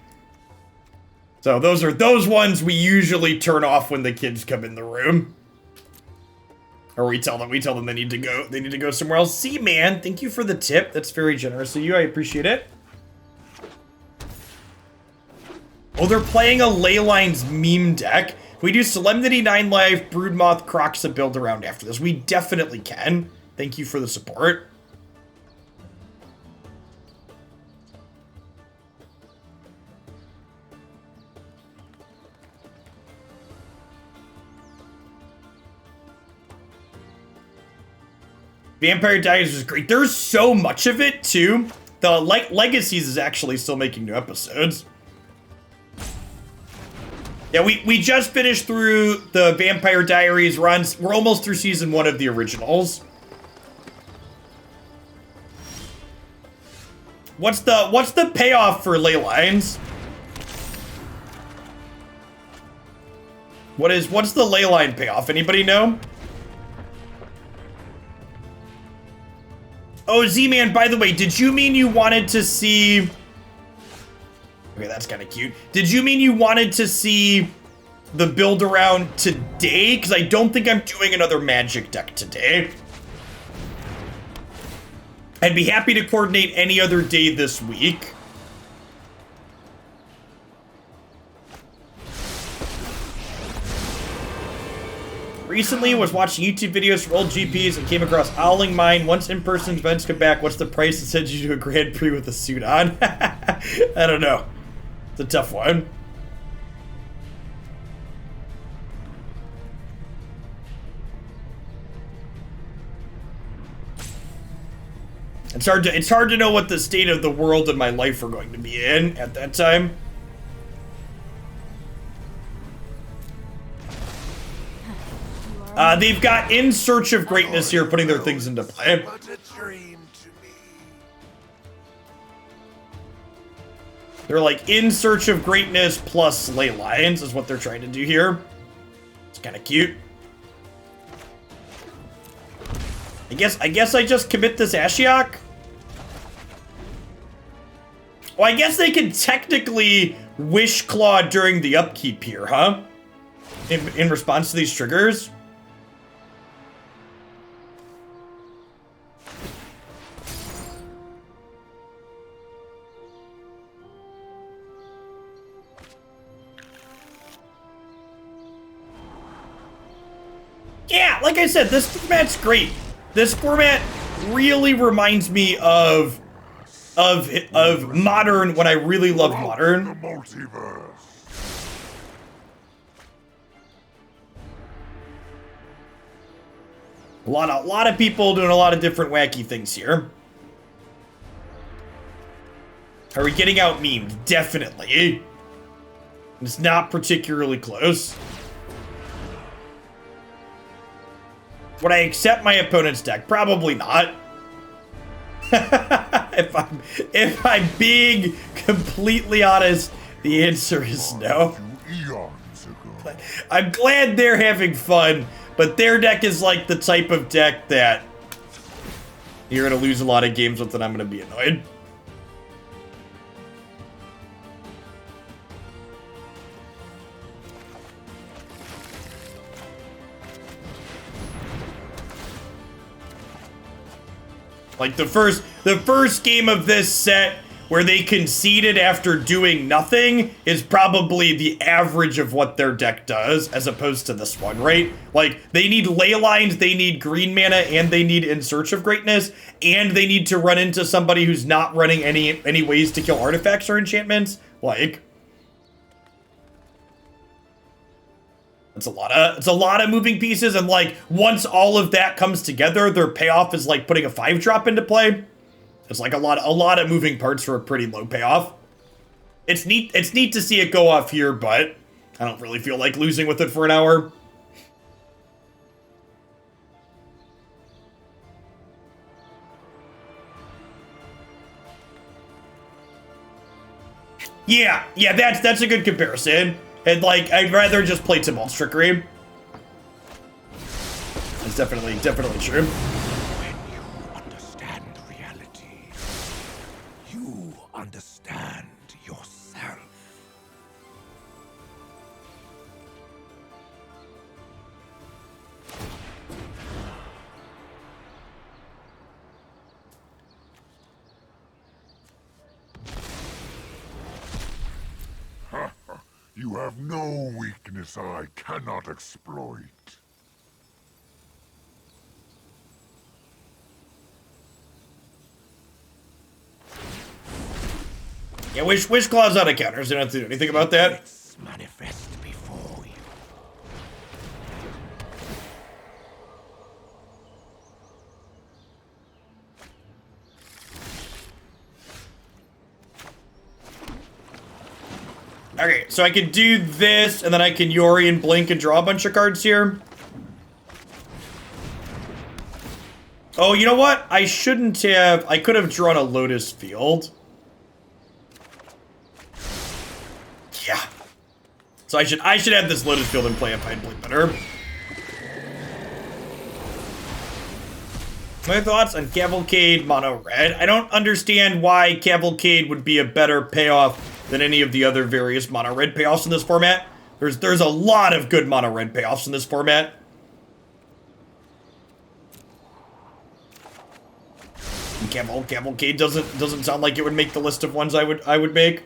So those ones we usually turn off when the kids come in the room. Or we tell them they need to go somewhere else. See, man, thank you for the tip. That's very generous of you. I appreciate it. Oh, they're playing a Leylines meme deck. We do Solemnity 9 Life, Broodmoth, Croxa build around after this. We definitely can. Thank you for the support. Vampire Diaries was great. There's so much of it, too. The Legacies is actually still making new episodes. Yeah, we just finished through the Vampire Diaries runs. We're almost through season 1 of the originals. What's the payoff for ley lines? What's the ley line payoff? Anybody know? Oh, Z-Man, by the way, did you mean you wanted to see... Okay, that's kind of cute. Did you mean you wanted to see the build around today? Because I don't think I'm doing another Magic deck today. I'd be happy to coordinate any other day this week. Recently was watching YouTube videos from old GPs and came across Owling Mine. Once in-person events come back, what's the price to send you to a Grand Prix with a suit on? I don't know. It's a tough one. It's hard to know what the state of the world and my life are going to be in at that time. They've got In Search of Greatness here, putting their things into play. They're like In Search of Greatness plus Ley Lines is what they're trying to do here. It's kind of cute. I guess I just commit this Ashiok. Well, I guess they can technically Wish Claw during the upkeep here, huh? In response to these triggers. Yeah, like I said, this format's great. This format really reminds me of Modern when I really loved Modern. The multiverse. A lot of people doing a lot of different wacky things here. Are we getting out memed? Definitely. It's not particularly close. Would I accept my opponent's deck? Probably not. if I'm being completely honest, the answer is no. But I'm glad they're having fun, but their deck is like the type of deck that you're gonna lose a lot of games with and I'm gonna be annoyed. Like the first game of this set where they conceded after doing nothing is probably the average of what their deck does as opposed to this one, right? Like they need Ley Lines, they need green mana, and they need In Search of Greatness, and they need to run into somebody who's not running any ways to kill artifacts or enchantments. Like it's a lot of moving pieces, and like once all of that comes together, their payoff is like putting a 5-drop into play. It's like a lot of moving parts for a pretty low payoff. It's neat to see it go off here, but I don't really feel like losing with it for an hour. Yeah, that's a good comparison. And like, I'd rather just play Tibalt's Trickery. It's definitely true. When you understand reality, you understand yourself. You have no weakness I cannot exploit. Yeah, Wish Claw's out of counters. You don't have to do anything about that. It's manifest before you. Okay, so I can do this, and then I can Yori and Blink and draw a bunch of cards here. Oh, you know what? I shouldn't have. I could have drawn a Lotus Field. Yeah. So I should have this Lotus Field and play if I'd play better. My thoughts on Cavalcade Mono Red. I don't understand why Cavalcade would be a better payoff than any of the other various Mono Red payoffs in this format. There's a lot of good Mono Red payoffs in this format. Cavalcade doesn't sound like it would make the list of ones I would make.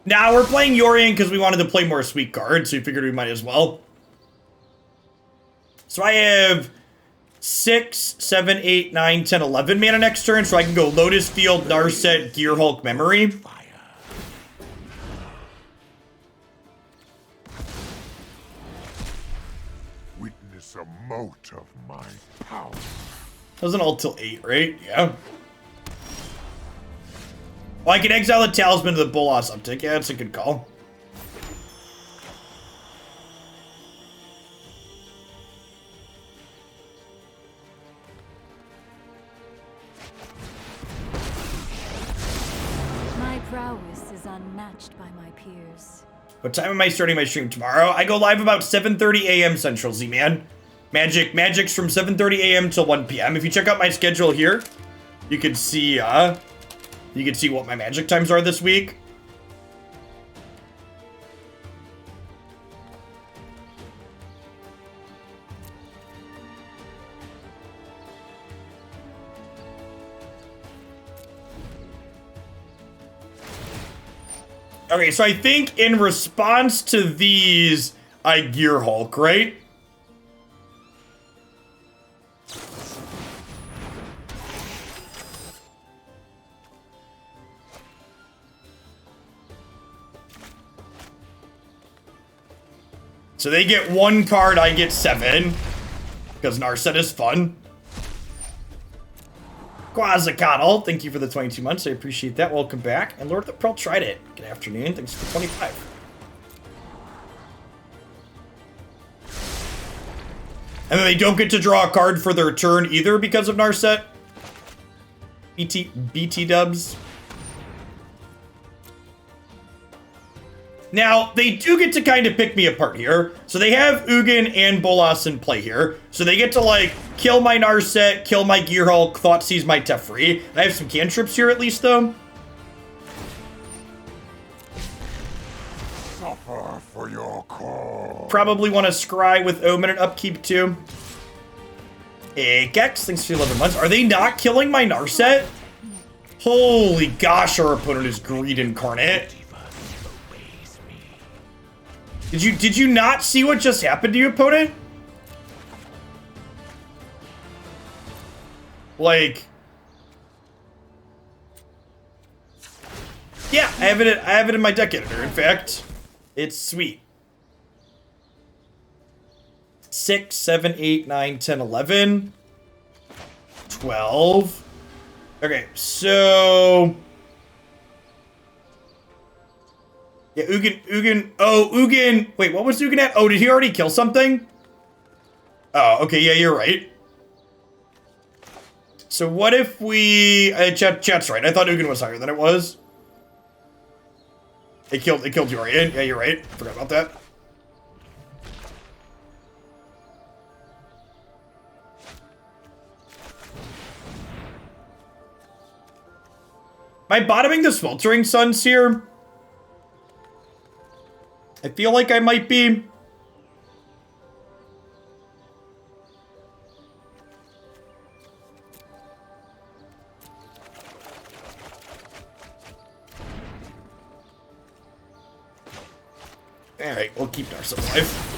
Now we're playing Yorion because we wanted to play more sweet cards, so we figured we might as well. So I have 6, 7, 8, 9, 10, 11 mana next turn, so I can go Lotus Field, Narset, Gearhulk, Memory. Witness a mote of my power. Doesn't ult till 8, right? Yeah. Well, I can exile the Talisman to the Bolas Uptick. Yeah, that's a good call. My prowess is unmatched by my peers. What time am I starting my stream tomorrow? I go live about 7:30 a.m. Central, Z-Man. Magic's from 7:30 a.m. till 1 p.m. If you check out my schedule here, you can see what my Magic times are this week. Okay, so I think in response to these, I Gearhulk, right? So they get 1 card, I get 7. Because Narset is fun. Quasicodle, thank you for the 22 months. I appreciate that. Welcome back. And Lord of the Pearl tried it. Good afternoon. Thanks for 25. And then they don't get to draw a card for their turn either because of Narset. BT dubs. Now, they do get to kind of pick me apart here. So they have Ugin and Bolas in play here. So they get to, like, kill my Narset, kill my Gearhulk, Thoughtseize my Teferi. I have some cantrips here at least, though. Suffer for your cause. Probably want to scry with Omen and upkeep, too. Hey, Gex, thanks for 11 months. Are they not killing my Narset? Holy gosh, our opponent is Greed Incarnate. Did you not see what just happened to your opponent? Like, yeah, I have it in my deck editor. In fact, it's sweet. 6, 7, 8, 9, 10, 11, 12. Okay, so yeah, Ugin. Oh, Ugin. Wait, what was Ugin at? Oh, did he already kill something? Oh, okay. Yeah, you're right. So what if we... chat's right. I thought Ugin was higher than it was. It killed Yorion. Yeah, you're right. Forgot about that. Am I bottoming the Sweltering Suns here? I feel like I might be. Alright, we'll keep Narset alive.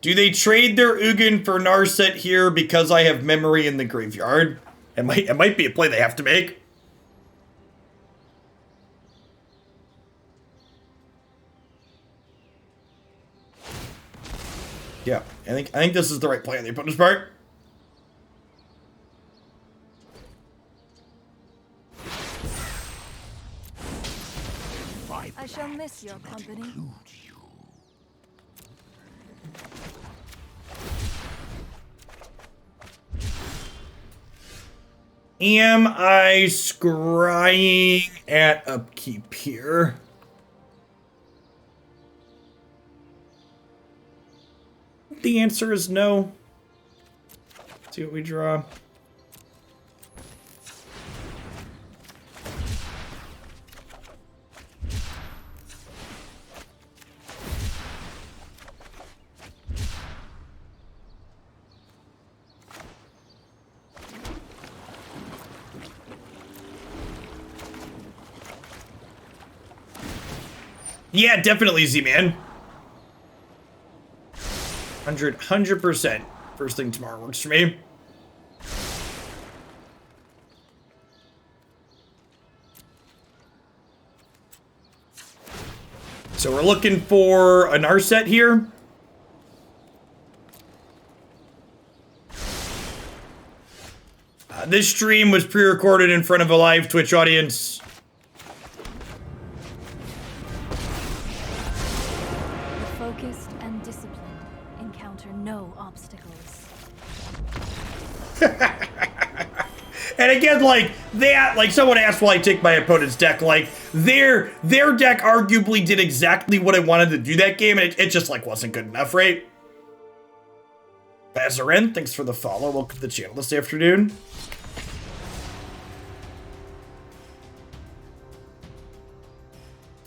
Do they trade their Ugin for Narset here because I have memory in the graveyard? It might be a play they have to make. Yeah, I think this is the right play on the opponent's part. I shall miss your company. Am I scrying at upkeep here? The answer is no. Let's see what we draw. Yeah, definitely, Z-Man. 100%. First thing tomorrow works for me. So we're looking for an Narset here. This stream was pre-recorded in front of a live Twitch audience. Focused and disciplined, encounter no obstacles. And again, like that, like someone asked, "Will I take my opponent's deck?" Like their deck arguably did exactly what I wanted to do that game, and it just like wasn't good enough, right? Bazarin, thanks for the follow. Welcome to the channel this afternoon.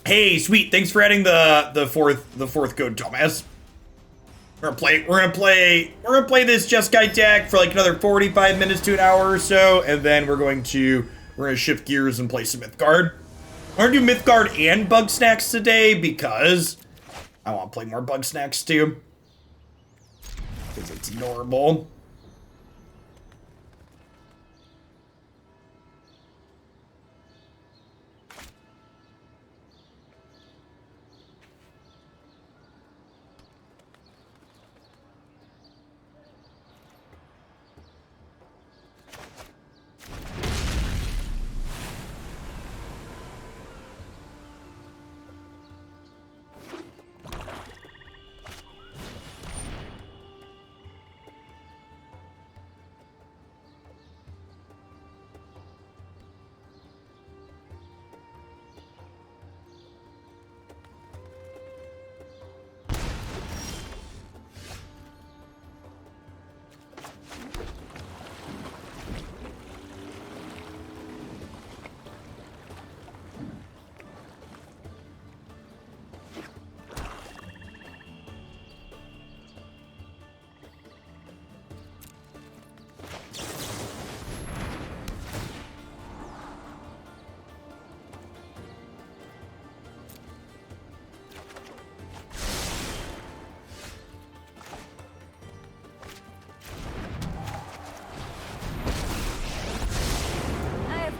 Hey, sweet. Thanks for adding the fourth code, Thomas. We're gonna play this Jeskai deck for like another 45 minutes to an hour or so, and then we're gonna shift gears and play some Mythgard. We're gonna do Mythgard and Bugsnax today because I want to play more Bugsnax too. Because it's adorable.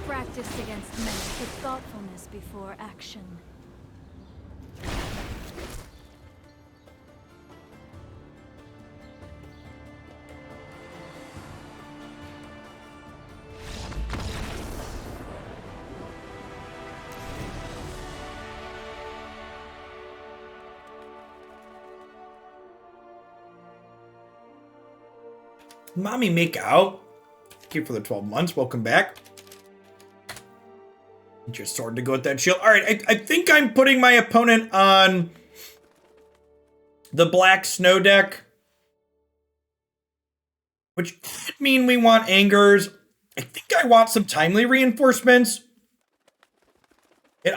Practiced against men with thoughtfulness before action. Mommy make out. Thank you for the 12 months. Welcome back. Get your sword to go with that shield. All right, I think I'm putting my opponent on the black snow deck, which could mean we want angers. I think I want some timely reinforcements. It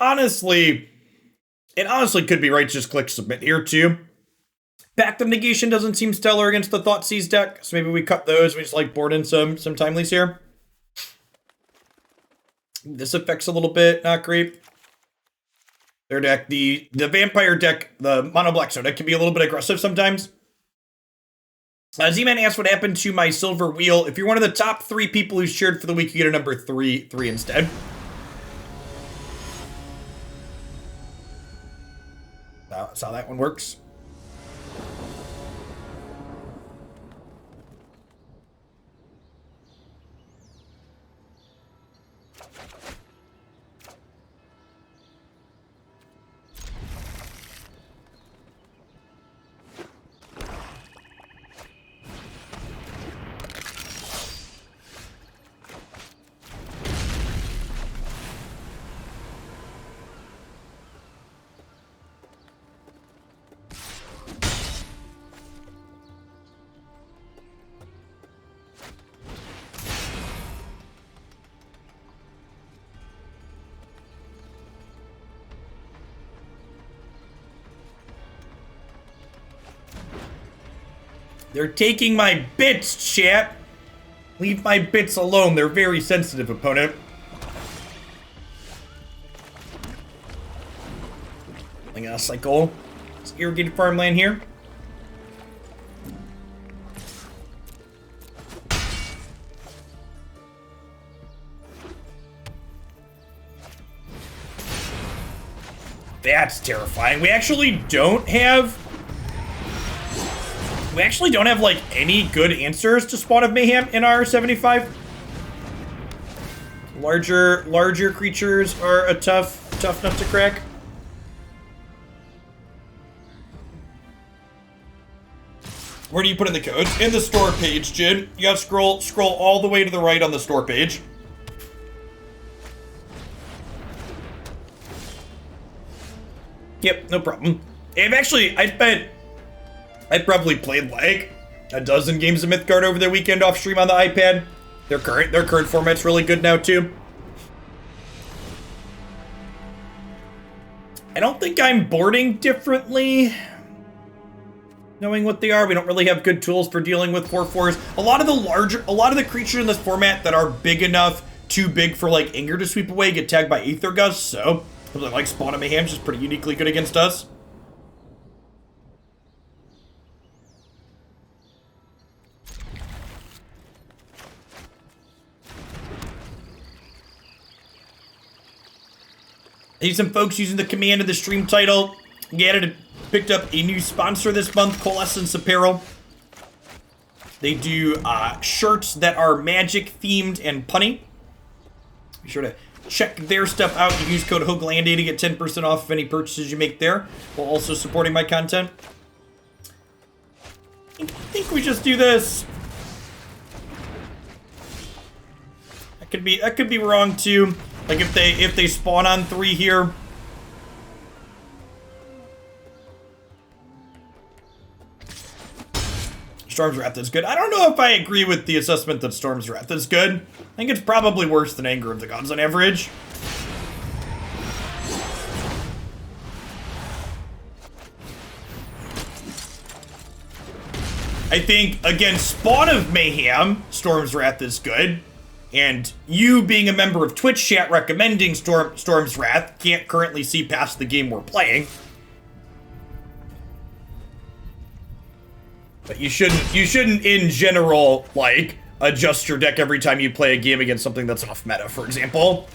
honestly could be right. Just click submit here too. Pact of Negation doesn't seem stellar against the Thoughtseize deck, so maybe we cut those. We just like board in some timelies here. This affects a little bit, not great. Their deck, the vampire deck, the mono black snow deck can be a little bit aggressive sometimes. Z-Man asked what happened to my silver wheel. If you're one of the top 3 people who shared for the week, you get a number 3 instead. That's how that one works. They're taking my bits, chat. Leave my bits alone. They're very sensitive, opponent. I'm gonna cycle this irrigated farmland here. That's terrifying. We actually don't have like any good answers to Spawn of Mayhem in our 75. Larger creatures are a tough nut to crack. Where do you put in the codes? In the store page, Jin. You gotta scroll all the way to the right on the store page. Yep, no problem. I probably played like a dozen games of Mythgard over the weekend off stream on the iPad. Their current format's really good now too. I don't think I'm boarding differently. Knowing what they are, we don't really have good tools for dealing with 4/4s. A lot of the creatures in this format that are big enough, too big for like Anger to sweep away, get tagged by Aether Gust, so something like Spawn of Mayhem is just pretty uniquely good against us. I see some folks using the command of the stream title. Picked up a new sponsor this month, Coalescence Apparel. They do shirts that are magic themed and punny. Be sure to check their stuff out. You can use code HOGLANDY to get 10% off of any purchases you make there, while also supporting my content. I think we just do this. That could be wrong too. Like if they spawn on 3 here. Storm's Wrath is good. I don't know if I agree with the assessment that Storm's Wrath is good. I think it's probably worse than Anger of the Gods on average. I think, against Spawn of Mayhem, Storm's Wrath is good. And you being a member of Twitch chat recommending Storm's Wrath can't currently see past the game we're playing. But you shouldn't in general, like, adjust your deck every time you play a game against something that's off meta, for example.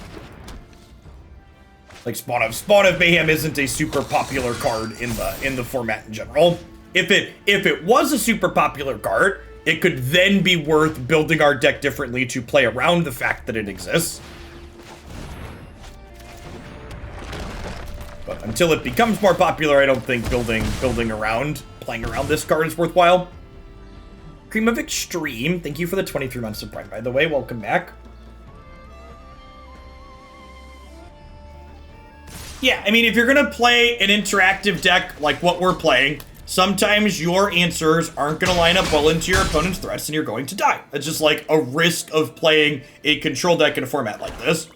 Like Spawn of Mayhem isn't a super popular card in the format in general. If it was a super popular card, it could then be worth building our deck differently to play around the fact that it exists. But until it becomes more popular, I don't think playing around this card is worthwhile. Cream of Extreme, thank you for the 23 months of Prime, by the way. Welcome back. Yeah, I mean, if you're gonna play an interactive deck like what we're playing, sometimes your answers aren't going to line up well into your opponent's threats and you're going to die. It's just like a risk of playing a control deck in a format like this.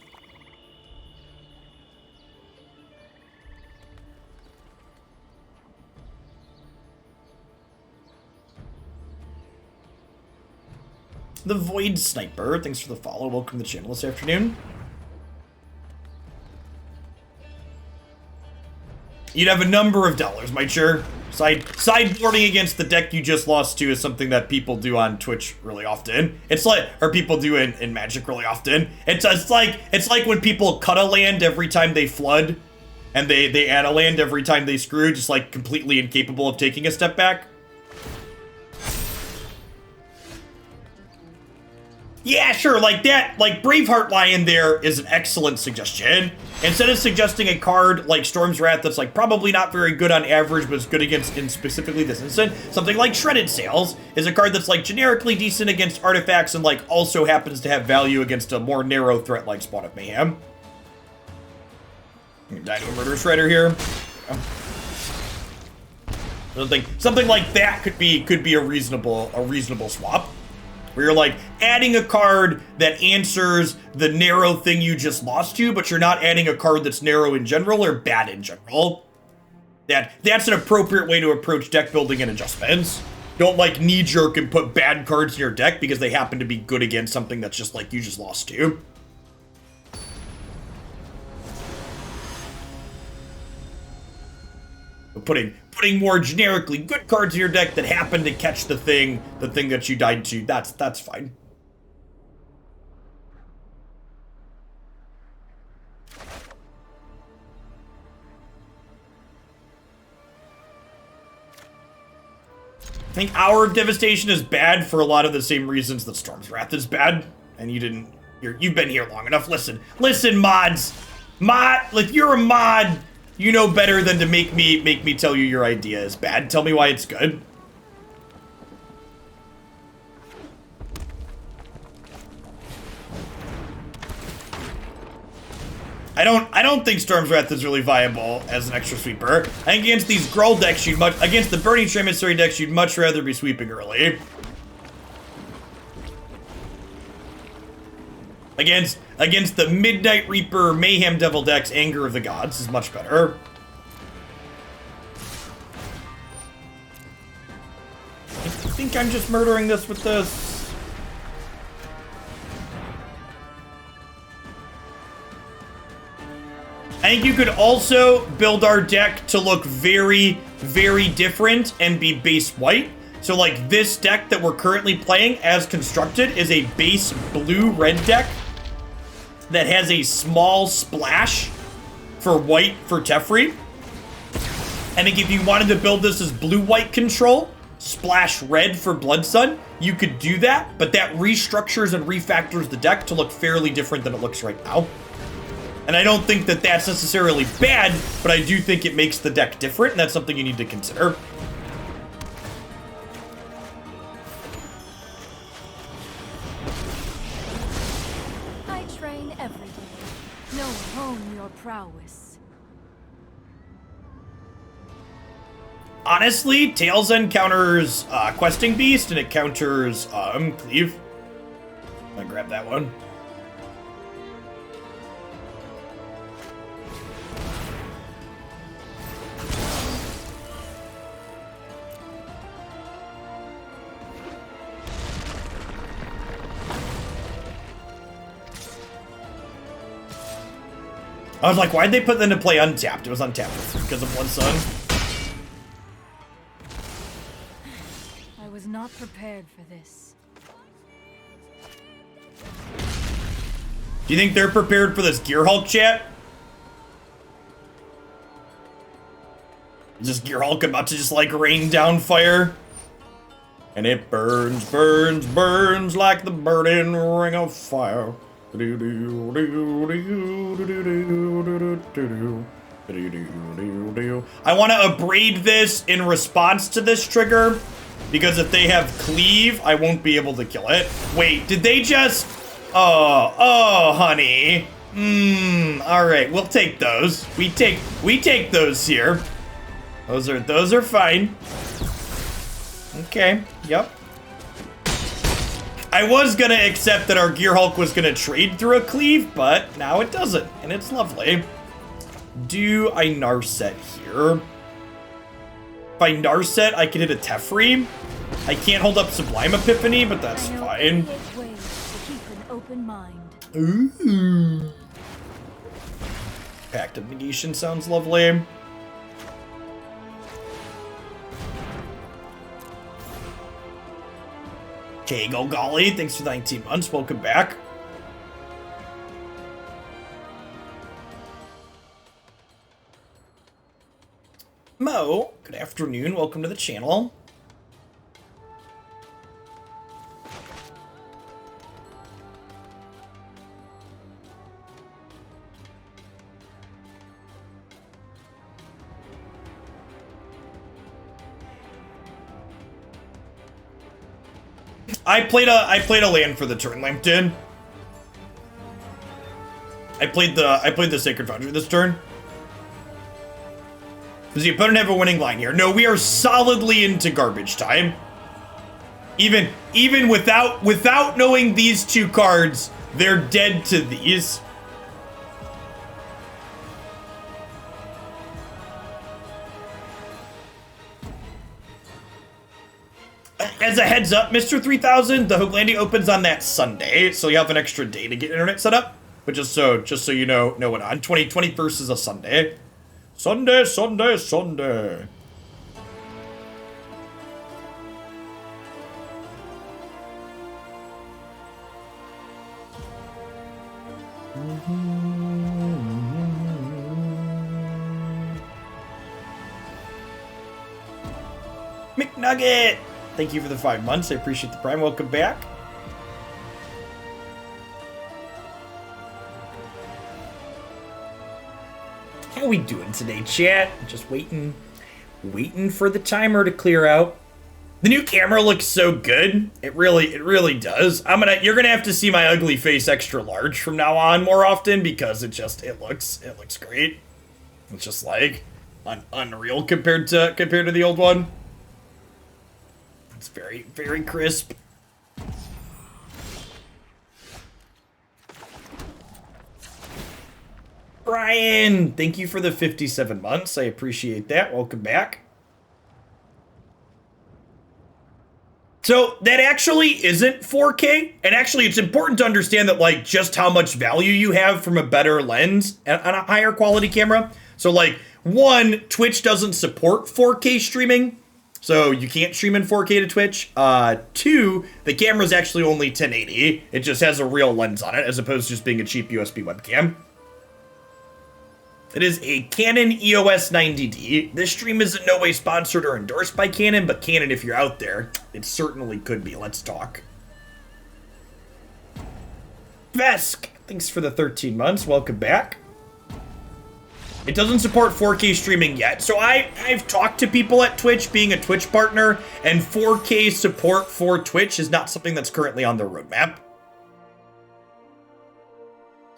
The Void Sniper, thanks for the follow. Welcome to the channel this afternoon. You'd have a number of dollars, might sure. Sideboarding against the deck you just lost to is something that people do on Twitch really often. It's like, or people do in Magic really often. It's like when people cut a land every time they flood, and they add a land every time they screw, just like completely incapable of taking a step back. Yeah, sure, like that, like Braveheart Lion there is an excellent suggestion. Instead of suggesting a card like Storm's Wrath that's like probably not very good on average, but is good against in specifically this instant, something like Shredded Sails is a card that's like generically decent against artifacts and like also happens to have value against a more narrow threat like Spawn of Mayhem. Die to a Murder Shredder here. Something like that could be a reasonable swap. Where you're like adding a card that answers the narrow thing you just lost to, but you're not adding a card that's narrow in general or bad in general. That's an appropriate way to approach deck building and adjustments. Don't like knee jerk and put bad cards in your deck because they happen to be good against something that's just like you just lost to. Putting more generically good cards in your deck that happen to catch the thing that you died to, that's fine. I think Hour of Devastation is bad for a lot of the same reasons that Storm's Wrath is bad, and you've been here long enough. Listen, mods, if you're a mod, you know better than to make me tell you your idea is bad. Tell me why it's good. I don't think Storm's Wrath is really viable as an extra sweeper. I think against these Gruul decks, against the Burning Emissary decks, you'd much rather be sweeping early. Against the Midnight Reaper Mayhem Devil decks, Anger of the Gods is much better. I think I'm just murdering this with this. I think you could also build our deck to look very, very different and be base white. So like this deck that we're currently playing as constructed is a base blue-red deck that has a small splash for white for Teferi. And think if you wanted to build this as blue-white control, splash red for Blood Sun, you could do that, but that restructures and refactors the deck to look fairly different than it looks right now. And I don't think that that's necessarily bad, but I do think it makes the deck different, and that's something you need to consider. Prowess. Honestly, Tails End counters Questing Beast, and it counters Cleave. I'll grab that one. I was like, why'd they put them to play untapped? It was untapped because of Blood Sun. I was not prepared for this. Do you think they're prepared for this Gear Hulk chat? Is this Gear Hulk about to just like rain down fire? And it burns, burns, burns like the burning ring of fire. I want to abrade this in response to this trigger, because if they have Cleave, I won't be able to kill it. Wait, did they just... Oh, honey. Alright, we'll take those. We take those here. Those are fine. Okay, yep. I was gonna accept that our Gear Hulk was gonna trade through a Cleave, but now it doesn't, and it's lovely. Do I Narset here? If I Narset, I can hit a Teferi. I can't hold up Sublime Epiphany, but that's fine. Ooh. Pact of Negation sounds lovely. Kago Golly, thanks for 19 months. Welcome back. Mo, good afternoon. Welcome to the channel. I played a land for the turn, Lampton. I played the Sacred Foundry this turn. Does the opponent have a winning line here? No, we are solidly into garbage time. Even without knowing these two cards, they're dead to these. As a heads up, Mr. 3000, the Hoaglandia opens on that Sunday, so you have an extra day to get internet set up. But just so you know what on 21st is a Sunday. Sunday. McNugget! Thank you for the 5 months. I appreciate the prime. Welcome back. How we doing today, chat? Just waiting for the timer to clear out. The new camera looks so good. It really does. You're gonna have to see my ugly face extra large from now on more often because it looks great. It's just like unreal compared to the old one. It's very, very crisp. Brian, thank you for the 57 months. I appreciate that. Welcome back. So that actually isn't 4K. And actually, it's important to understand that, like, just how much value you have from a better lens on a higher quality camera. So, like, one, Twitch doesn't support 4K streaming. So you can't stream in 4K to Twitch. Two, the camera's actually only 1080. It just has a real lens on it, as opposed to just being a cheap USB webcam. It is a Canon EOS 90D. This stream is in no way sponsored or endorsed by Canon, but Canon, if you're out there, it certainly could be. Let's talk. Vesk, thanks for the 13 months. Welcome back. It doesn't support 4K streaming yet, so I've talked to people at Twitch, being a Twitch partner, and 4K support for Twitch is not something that's currently on their roadmap.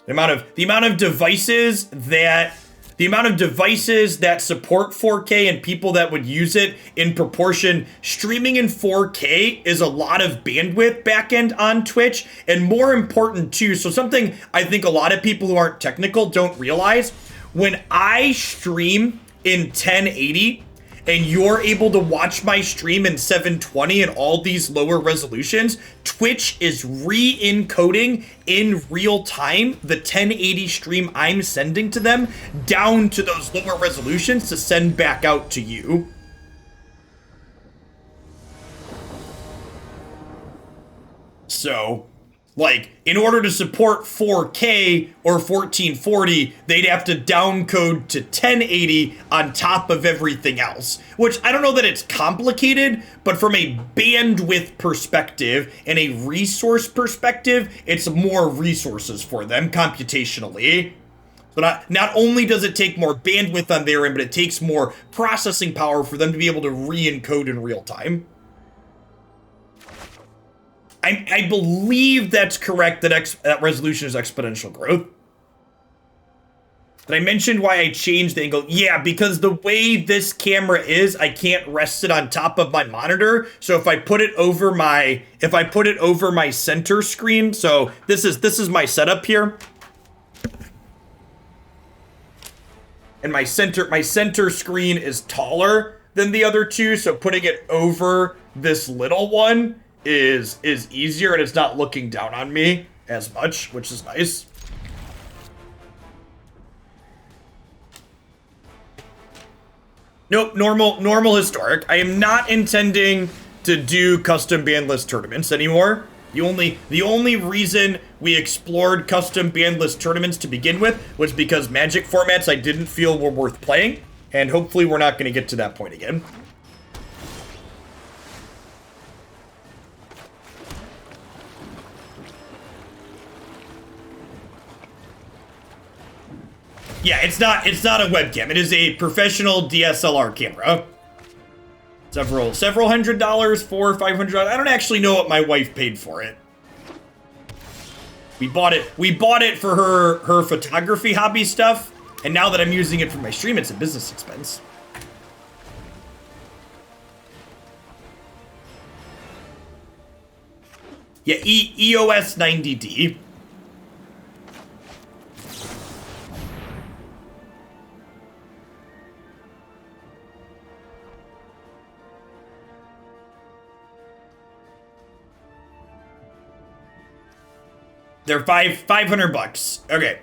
The amount of devices that support 4K and people that would use it in proportion, streaming in 4K is a lot of bandwidth backend on Twitch, and more important too, so something I think a lot of people who aren't technical don't realize. When I stream in 1080 and you're able to watch my stream in 720 and all these lower resolutions, Twitch is re-encoding in real time the 1080 stream I'm sending to them down to those lower resolutions to send back out to you. So, like, in order to support 4K or 1440, they'd have to downcode to 1080 on top of everything else. Which, I don't know that it's complicated, but from a bandwidth perspective and a resource perspective, it's more resources for them computationally. So not only does it take more bandwidth on their end, but it takes more processing power for them to be able to re-encode in real time. I believe that's correct, that resolution is exponential growth. Did I mention why I changed the angle? Yeah, because the way this camera is, I can't rest it on top of my monitor. So if I put it over my center screen, so this is my setup here. And my center screen is taller than the other two, so putting it over this little one is easier, and it's not looking down on me as much, which is nice. Nope, normal historic. I am not intending to do custom ban list tournaments anymore. The only reason we explored custom ban list tournaments to begin with was because Magic formats I didn't feel were worth playing, and hopefully we're not going to get to that point again. Yeah, it's not a webcam. It is a professional DSLR camera. Several $100, $400, $500. I don't actually know what my wife paid for it. We bought it for her photography hobby stuff, and now that I'm using it for my stream, it's a business expense. Yeah, EOS 90D. They're $500. Okay.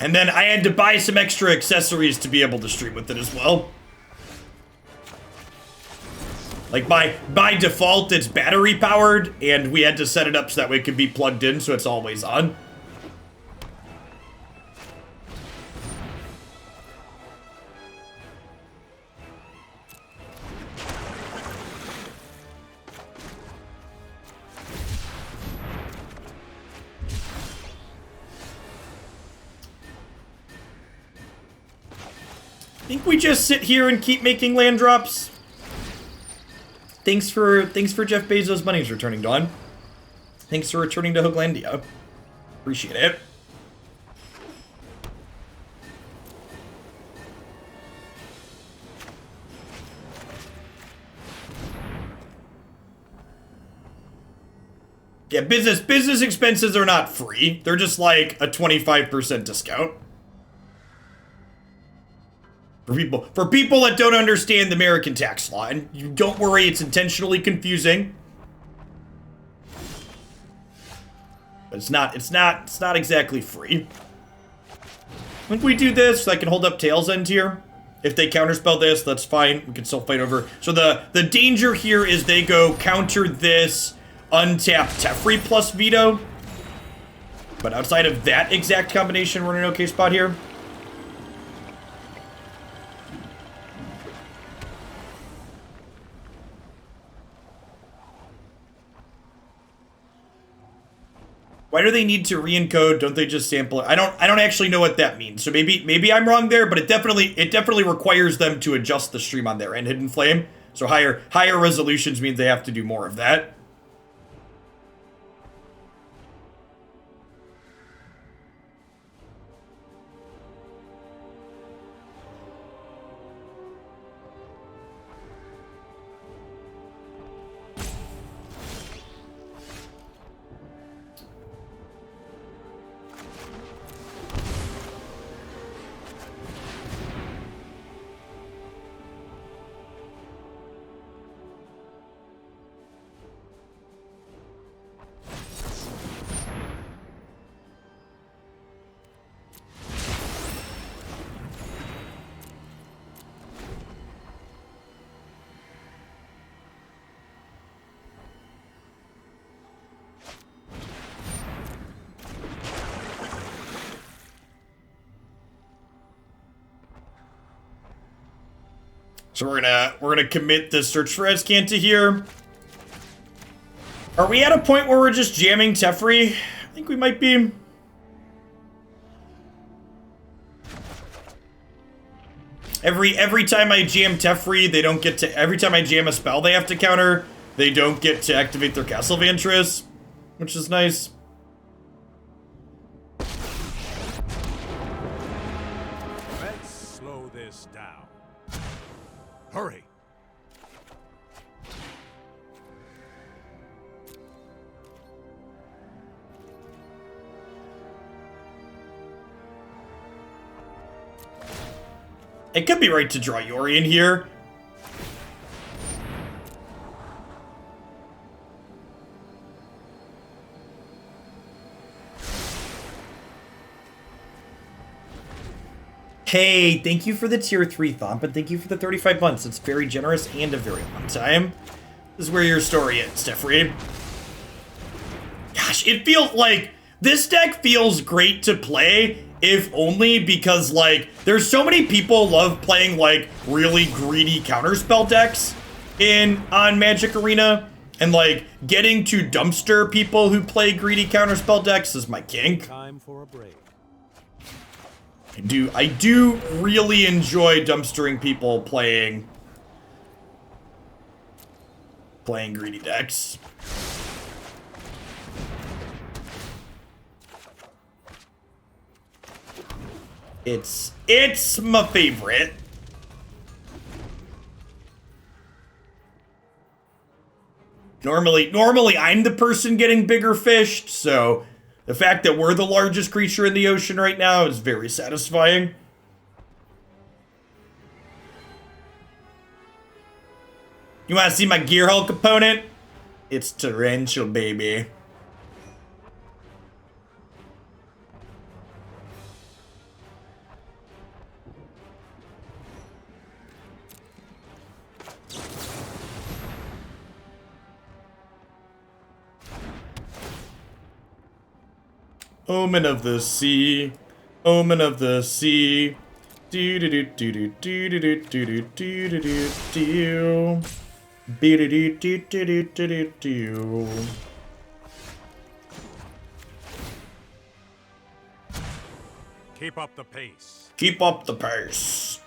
And then I had to buy some extra accessories to be able to stream with it as well. Like by default, it's battery powered, and we had to set it up so that way it could be plugged in so it's always on. Think we just sit here and keep making land drops? Thanks for Jeff Bezos' money's returning, Dawn. Thanks for returning to Hooglandia. Appreciate it. Yeah, business expenses are not free. They're just like a 25% discount. For people that don't understand the American tax law, and you don't worry, it's intentionally confusing. But it's not exactly free. I think we do this so I can hold up Tails End here. If they counterspell this, that's fine. We can still fight over. So the danger here is they go counter this, untap Teferi plus veto. But outside of that exact combination, we're in an okay spot here. Why do they need to re-encode? Don't they just sample it? I don't actually know what that means. So maybe I'm wrong there, but it definitely requires them to adjust the stream on their end, Hidden Flame. So higher resolutions means they have to do more of that. So we're gonna commit the search for Azcanta here. Are we at a point where we're just jamming Teferi? I think we might be. Every time I jam Teferi, they don't get to. Every time I jam a spell, they have to counter. They don't get to activate their Castle Vantress, which is nice. Let's slow this down. Hurry. It could be right to draw Yorion here. Hey, thank you for the tier 3 thump, and thank you for the 35 months. It's very generous and a very long time. This is where your story ends, Jeffrey. Gosh, it feels like this deck feels great to play, if only because, like, there's so many people love playing, like, really greedy counterspell decks on Magic Arena, and, like, getting to dumpster people who play greedy counterspell decks is my kink. Time for a break. I do really enjoy dumpstering people playing greedy decks. It's my favorite. Normally I'm the person getting bigger fished, so the fact that we're the largest creature in the ocean right now is very satisfying. You want to see my Gear Hulk opponent? It's Torrential, baby. Omen of the Sea, Omen of the Sea. Do do do do do do do do do do do do do. Do do do do do do do do. Keep up the pace. Keep up the pace.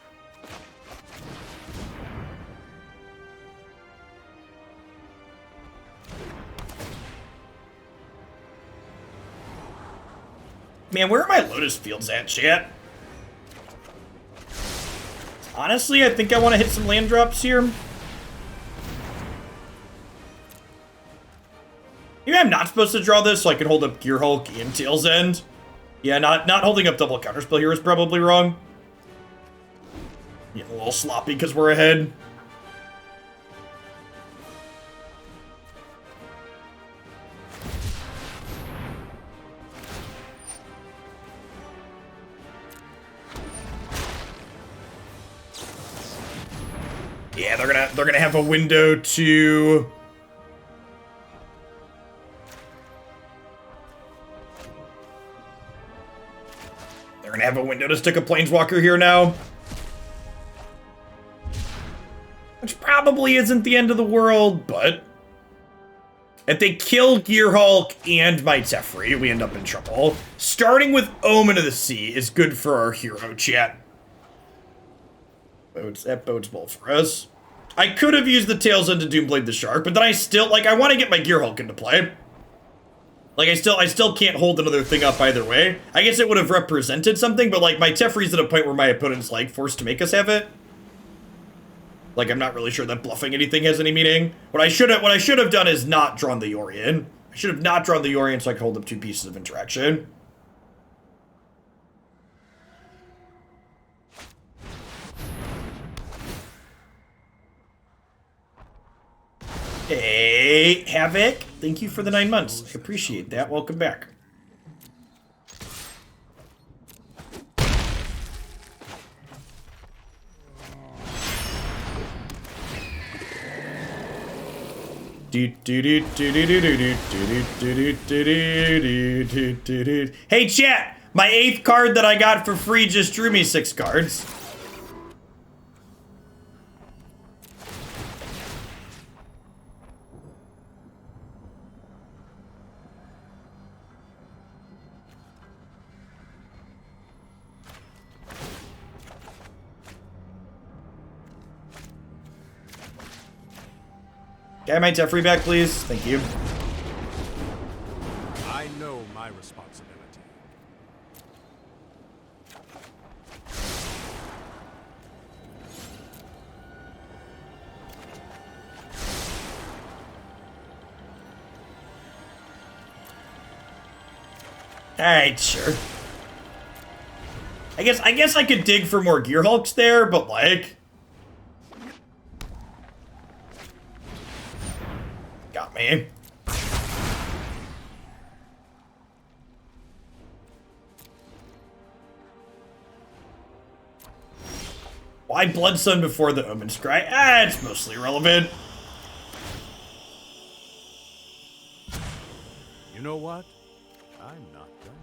Man, where are my Lotus Fields at, chat? Honestly, I think I want to hit some land drops here. Maybe I'm not supposed to draw this so I can hold up Gear Hulk and Tail's End. Yeah, not holding up double counterspell here is probably wrong. Getting a little sloppy because we're ahead. Yeah, they're gonna have a window to stick a Planeswalker here now. Which probably isn't the end of the world, but if they kill Gear Hulk and my Teferi, we end up in trouble. Starting with Omen of the Sea is good for our hero, chat. That bodes well for us. I could have used the Tails End to Doomblade the Shark, but then I still, like, I want to get my Gear Hulk into play. Like, I still can't hold another thing up either way. I guess it would have represented something, but, like, my Teferi's at a point where my opponent's, like, forced to make us have it. Like, I'm not really sure that bluffing anything has any meaning. What I should have done is not drawn the Yorion. I should have not drawn the Yorion so I could hold up 2 pieces of interaction. Hey, Havoc. Thank you for the 9 months. I appreciate that. Welcome back. Hey, chat! My 8th card that I got for free just drew me 6 cards. Can I have my Teferi back, please? Thank you. I know my responsibility. Alright, sure. I guess I could dig for more Gear Hulks there, but like... Got me. Why Bloodsun before the Omen Scry? It's mostly irrelevant. You know what? I'm not done.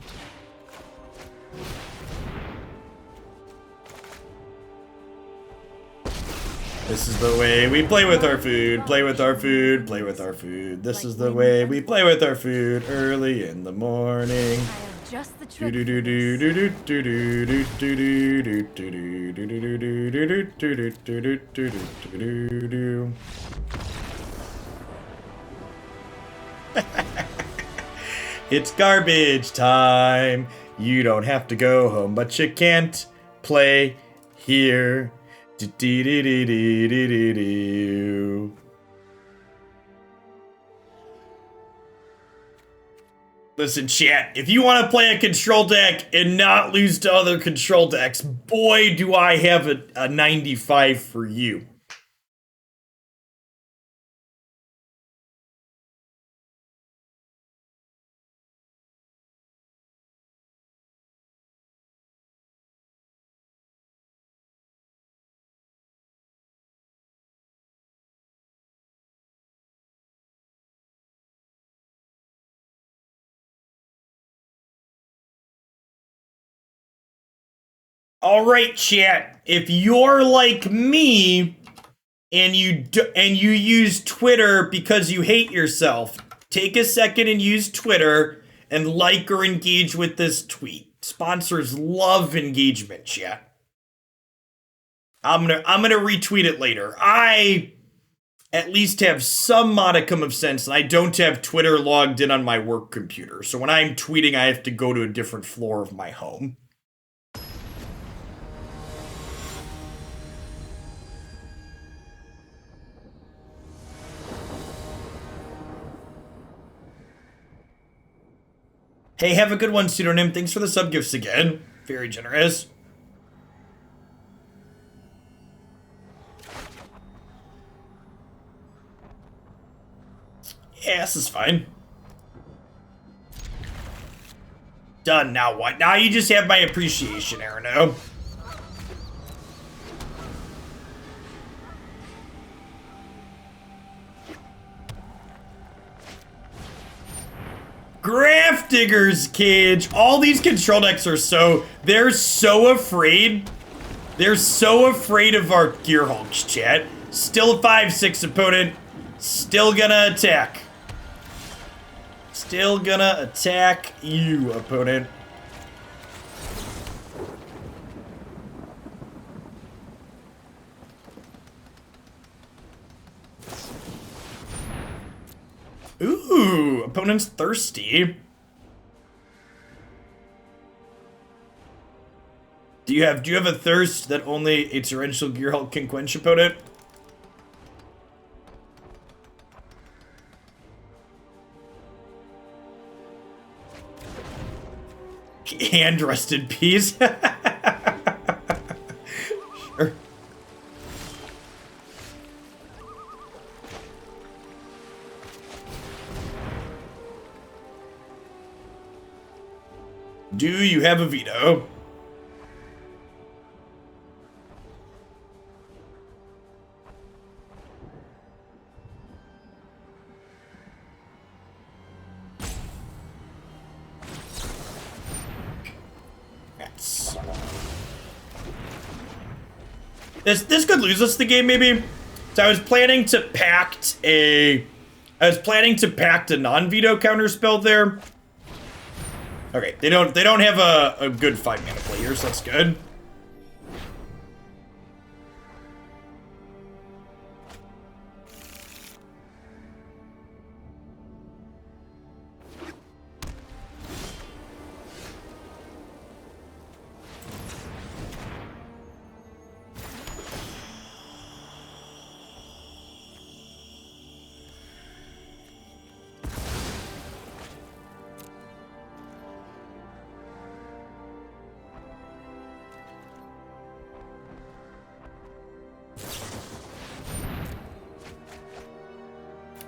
This is the way we play with our food, play with our food, play with our food. This is the way we play with our food early in the morning. I have just the trick. Do do do do do do do do do do do do do do do do. It's garbage time. You don't have to go home, but you can't play here. Do-do-do-do-do-do-do. Listen, chat, if you want to play a control deck and not lose to other control decks, boy, do I have a 95 for you. All right, chat. If you're like me and you use Twitter because you hate yourself, take a second and use Twitter and like or engage with this tweet. Sponsors love engagement, chat. I'm gonna retweet it later. I at least have some modicum of sense, and I don't have Twitter logged in on my work computer. So when I'm tweeting, I have to go to a different floor of my home. Hey, have a good one, Pseudonym. Thanks for the sub gifts again. Very generous. Yeah, this is fine. Done. Now what? Now you just have my appreciation, Arano. Grafdigger's Cage. All these control decks are they're so afraid. They're so afraid of our Gearhulks, chat. Still a 5/6 opponent. Still gonna attack. Still gonna attack you, opponent. Ooh, opponent's thirsty. Do you have a thirst that only a torrential Gearhulk can quench, opponent? Hand rest in peace. Sure. Do you have a veto? Yes. This could lose us the game, maybe. So I was planning to pact a non-veto counterspell there. Okay, they don't have a good 5-mana play here, so that's good.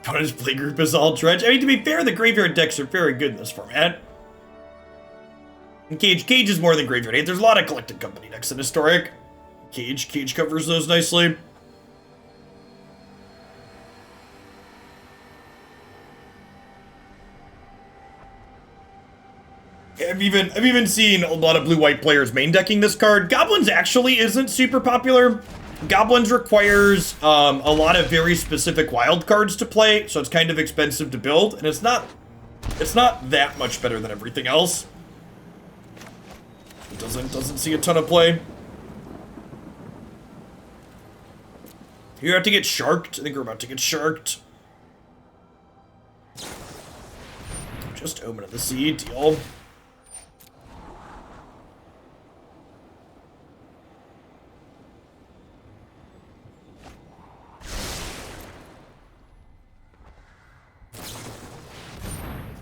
Opponent's play group is all dredge. I mean, to be fair, the graveyard decks are very good in this format. And Cage is more than graveyard 8. There's a lot of collected company decks in Historic. Cage covers those nicely. I've even seen a lot of blue-white players main decking this card. Goblins actually isn't super popular. Goblins requires a lot of very specific wild cards to play, so it's kind of expensive to build, and it's not that much better than everything else. It doesn't see a ton of play. You're about to get sharked. I think we're about to get sharked. Just Omen of the Sea, deal.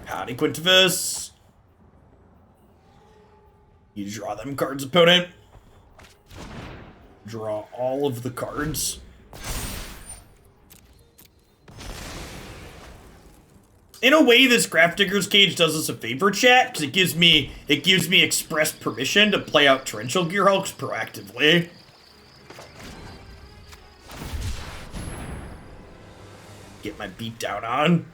Howdy, Quintivus. You draw them cards, opponent. Draw all of the cards. In a way, this Grafdigger's Cage does us a favor, chat, because it gives me express permission to play out Torrential Gearhulks proactively. Get my beat down on.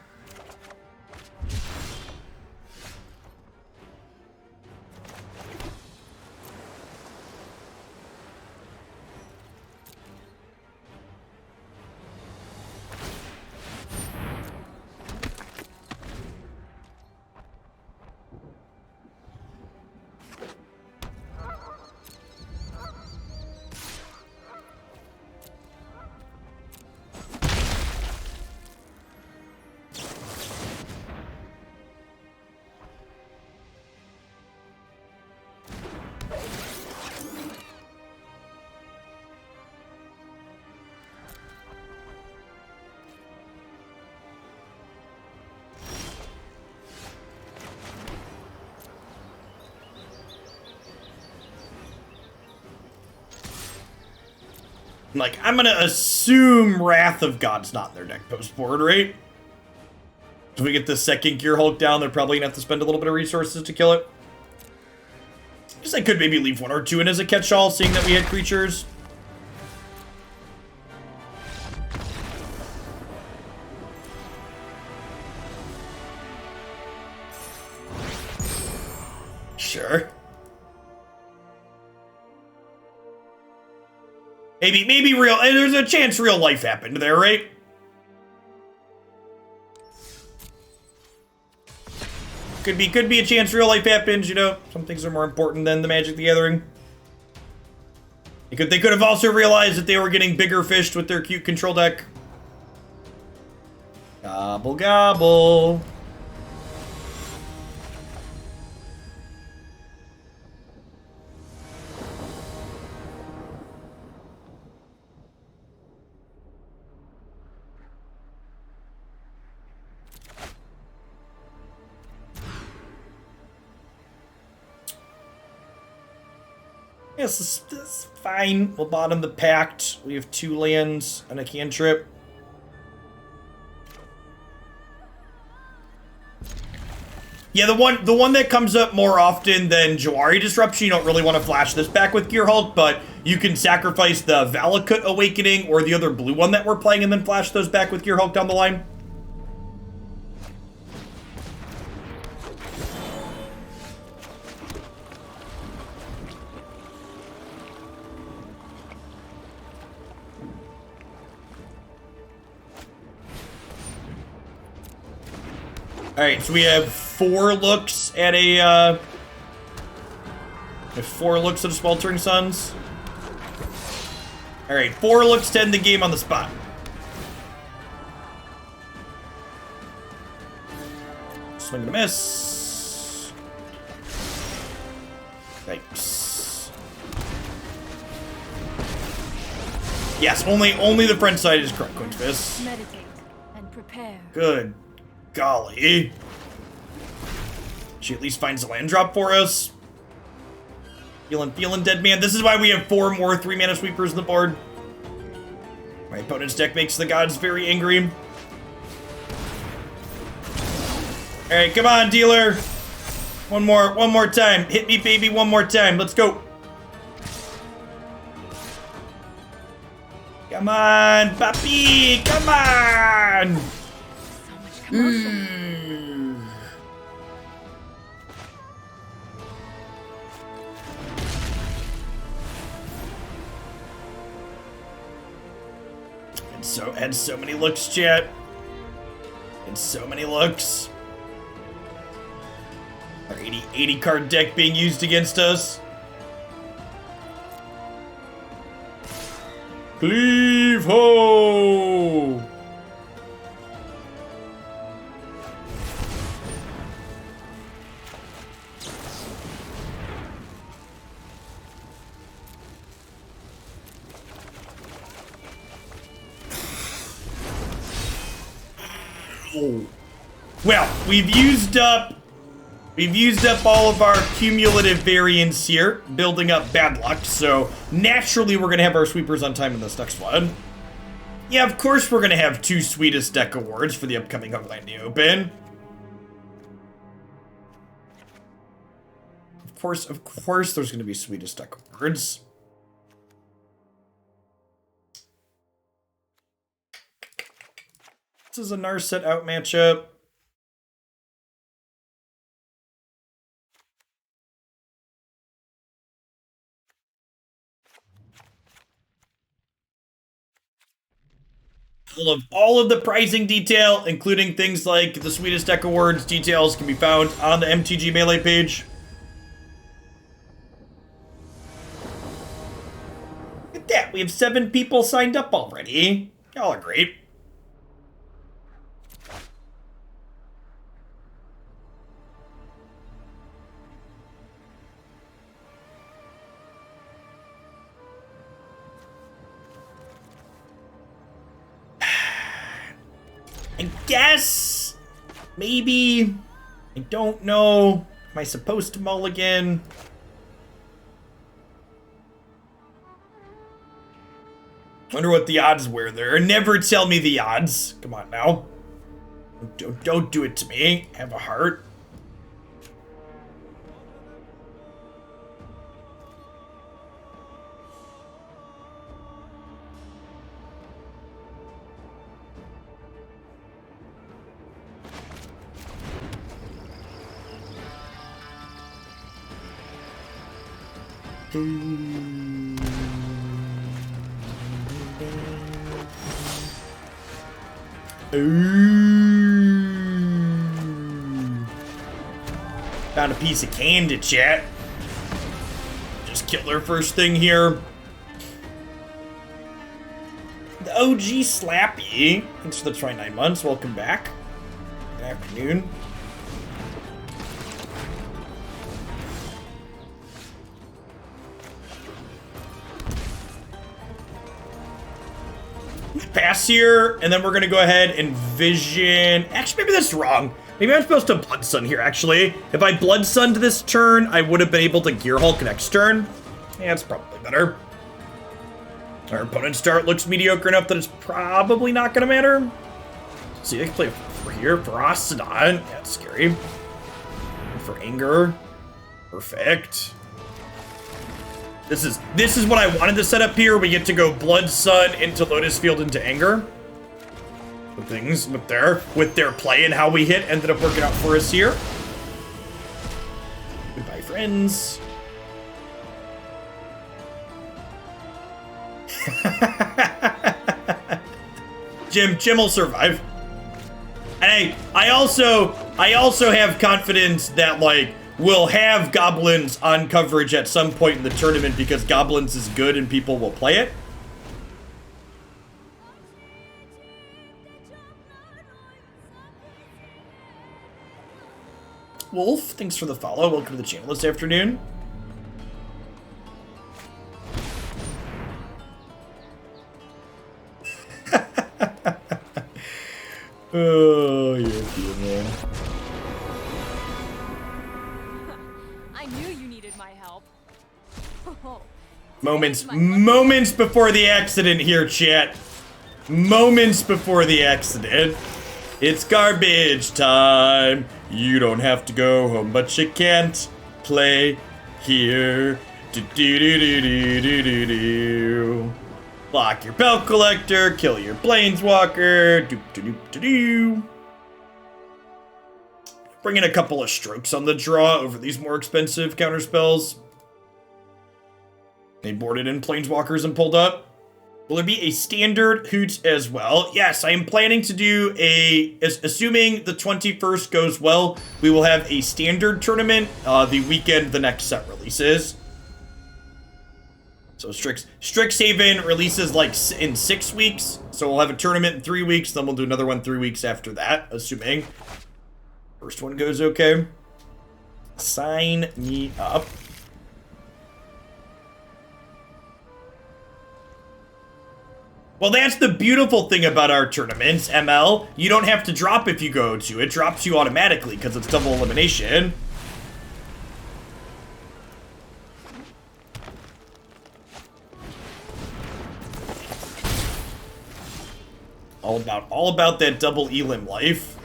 Like, I'm gonna assume Wrath of God's not in their deck post-board, right? If we get the second Gearhulk down, they're probably gonna have to spend a little bit of resources to kill it. I guess I could maybe leave one or two in as a catch-all, seeing that we had creatures. Sure. Maybe real. There's a chance real life happened there, right? Could be a chance real life happens. You know, some things are more important than the Magic the Gathering. They could have also realized that they were getting bigger fished with their cute control deck. Gobble gobble. Yes, this is fine. We'll bottom the Pact. We have 2 lands and a cantrip. Yeah, the one that comes up more often than Jawari Disruption, you don't really want to flash this back with Gearhulk, but you can sacrifice the Valakut Awakening or the other blue one that we're playing and then flash those back with Gearhulk down the line. Alright, so we have 4 looks at a, 4 looks at a Sweltering Suns. Alright, 4 looks to end the game on the spot. Swing and a miss. Thanks. Yes, only the front side is correct, Quintus. Meditate and prepare. Good golly. She at least finds a land drop for us. Feeling dead man. This is why we have 4 more 3-mana sweepers on the board. My opponent's deck makes the gods very angry. Alright, come on, dealer. One more time. Hit me, baby, one more time. Let's go. Come on, papi, come on! So much commotion. And so many looks, chat. And so many looks. Our 80 card deck being used against us. Cleave ho! Oh. Well, we've used up all of our cumulative variance here, building up bad luck, so naturally we're gonna have our sweepers on time in this next one. Yeah, of course we're gonna have 2 sweetest deck awards for the upcoming Homeland Open. Of course there's gonna be sweetest deck awards. This is a Narset out matchup. All of the pricing detail, including things like the Sweetest Deck Awards details, can be found on the MTG Melee page. Look at that, we have 7 people signed up already. Y'all are great. I guess, maybe, I don't know. Am I supposed to mulligan? Wonder what the odds were there. Never tell me the odds. Come on now. Don't do it to me. Have a heart. Found a piece of candy, chat. Just kill her first thing here. The OG Slappy. Thanks for the 29 months. Welcome back. Good afternoon. Pass here, and then we're gonna go ahead and vision. Actually, maybe that's wrong. Maybe I'm supposed to Blood Sun here, actually. If I Blood Sunned this turn, I would have been able to Gear Hulk next turn. Yeah, it's probably better. Our opponent's start looks mediocre enough that it's probably not gonna matter. See, they can play for here, for Astrodon. Yeah, it's scary. And for Anger. Perfect. This is what I wanted to set up here. We get to go Blood Sun into Lotus Field into Anger. The things with their play and how we hit ended up working out for us here. Goodbye, friends. Jim will survive. And I also have confidence that, like, we'll have Goblins on coverage at some point in the tournament because Goblins is good and people will play it. Wolf, thanks for the follow. Welcome to the channel this afternoon. Oh, you're cute, man. I knew you needed my help. Oh, Moments before the accident here, chat. Moments before the accident. It's garbage time. You don't have to go home, but you can't play here. Do do do do do do do do. Block your belt collector, kill your planeswalker, doop-de-doop-de-doo. Bring in a couple of strokes on the draw over these more expensive counterspells. They boarded in planeswalkers and pulled up. Will there be a standard hoot as well? Yes, I am planning to do assuming the 21st goes well, we will have a standard tournament the weekend the next set releases. So Strixhaven releases like in 6 weeks. So we'll have a tournament in 3 weeks, then we'll do another one 3 weeks after that, assuming first one goes okay. Sign me up. Well, that's the beautiful thing about our tournaments, ML. You don't have to drop if you go to. It drops you automatically because it's double elimination. All about that double elim life.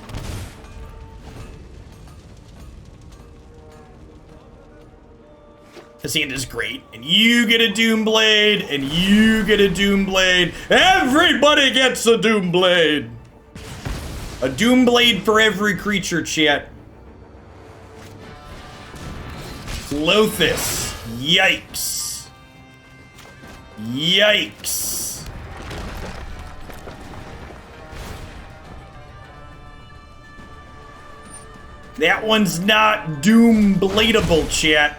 His hand is great, and you get a Doomblade, and you get a Doomblade. Everybody gets a Doomblade. A Doomblade for every creature, chat. Lothus. Yikes. Yikes. That one's not Doombladeable, chat.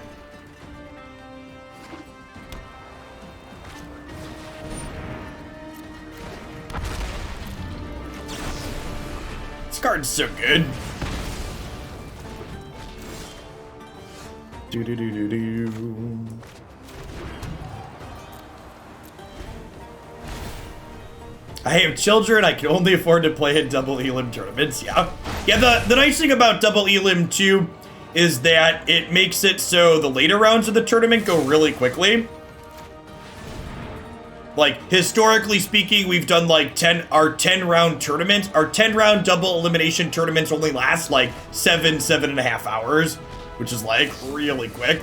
This card's so good. Do-do-do-do-do. I have children, I can only afford to play in double elim tournaments, yeah. Yeah, the nice thing about double elim too is that it makes it so the later rounds of the tournament go really quickly. Like, historically speaking, we've done like our 10 round tournaments. Our 10 round double elimination tournaments only last like 7.5 hours, which is like really quick.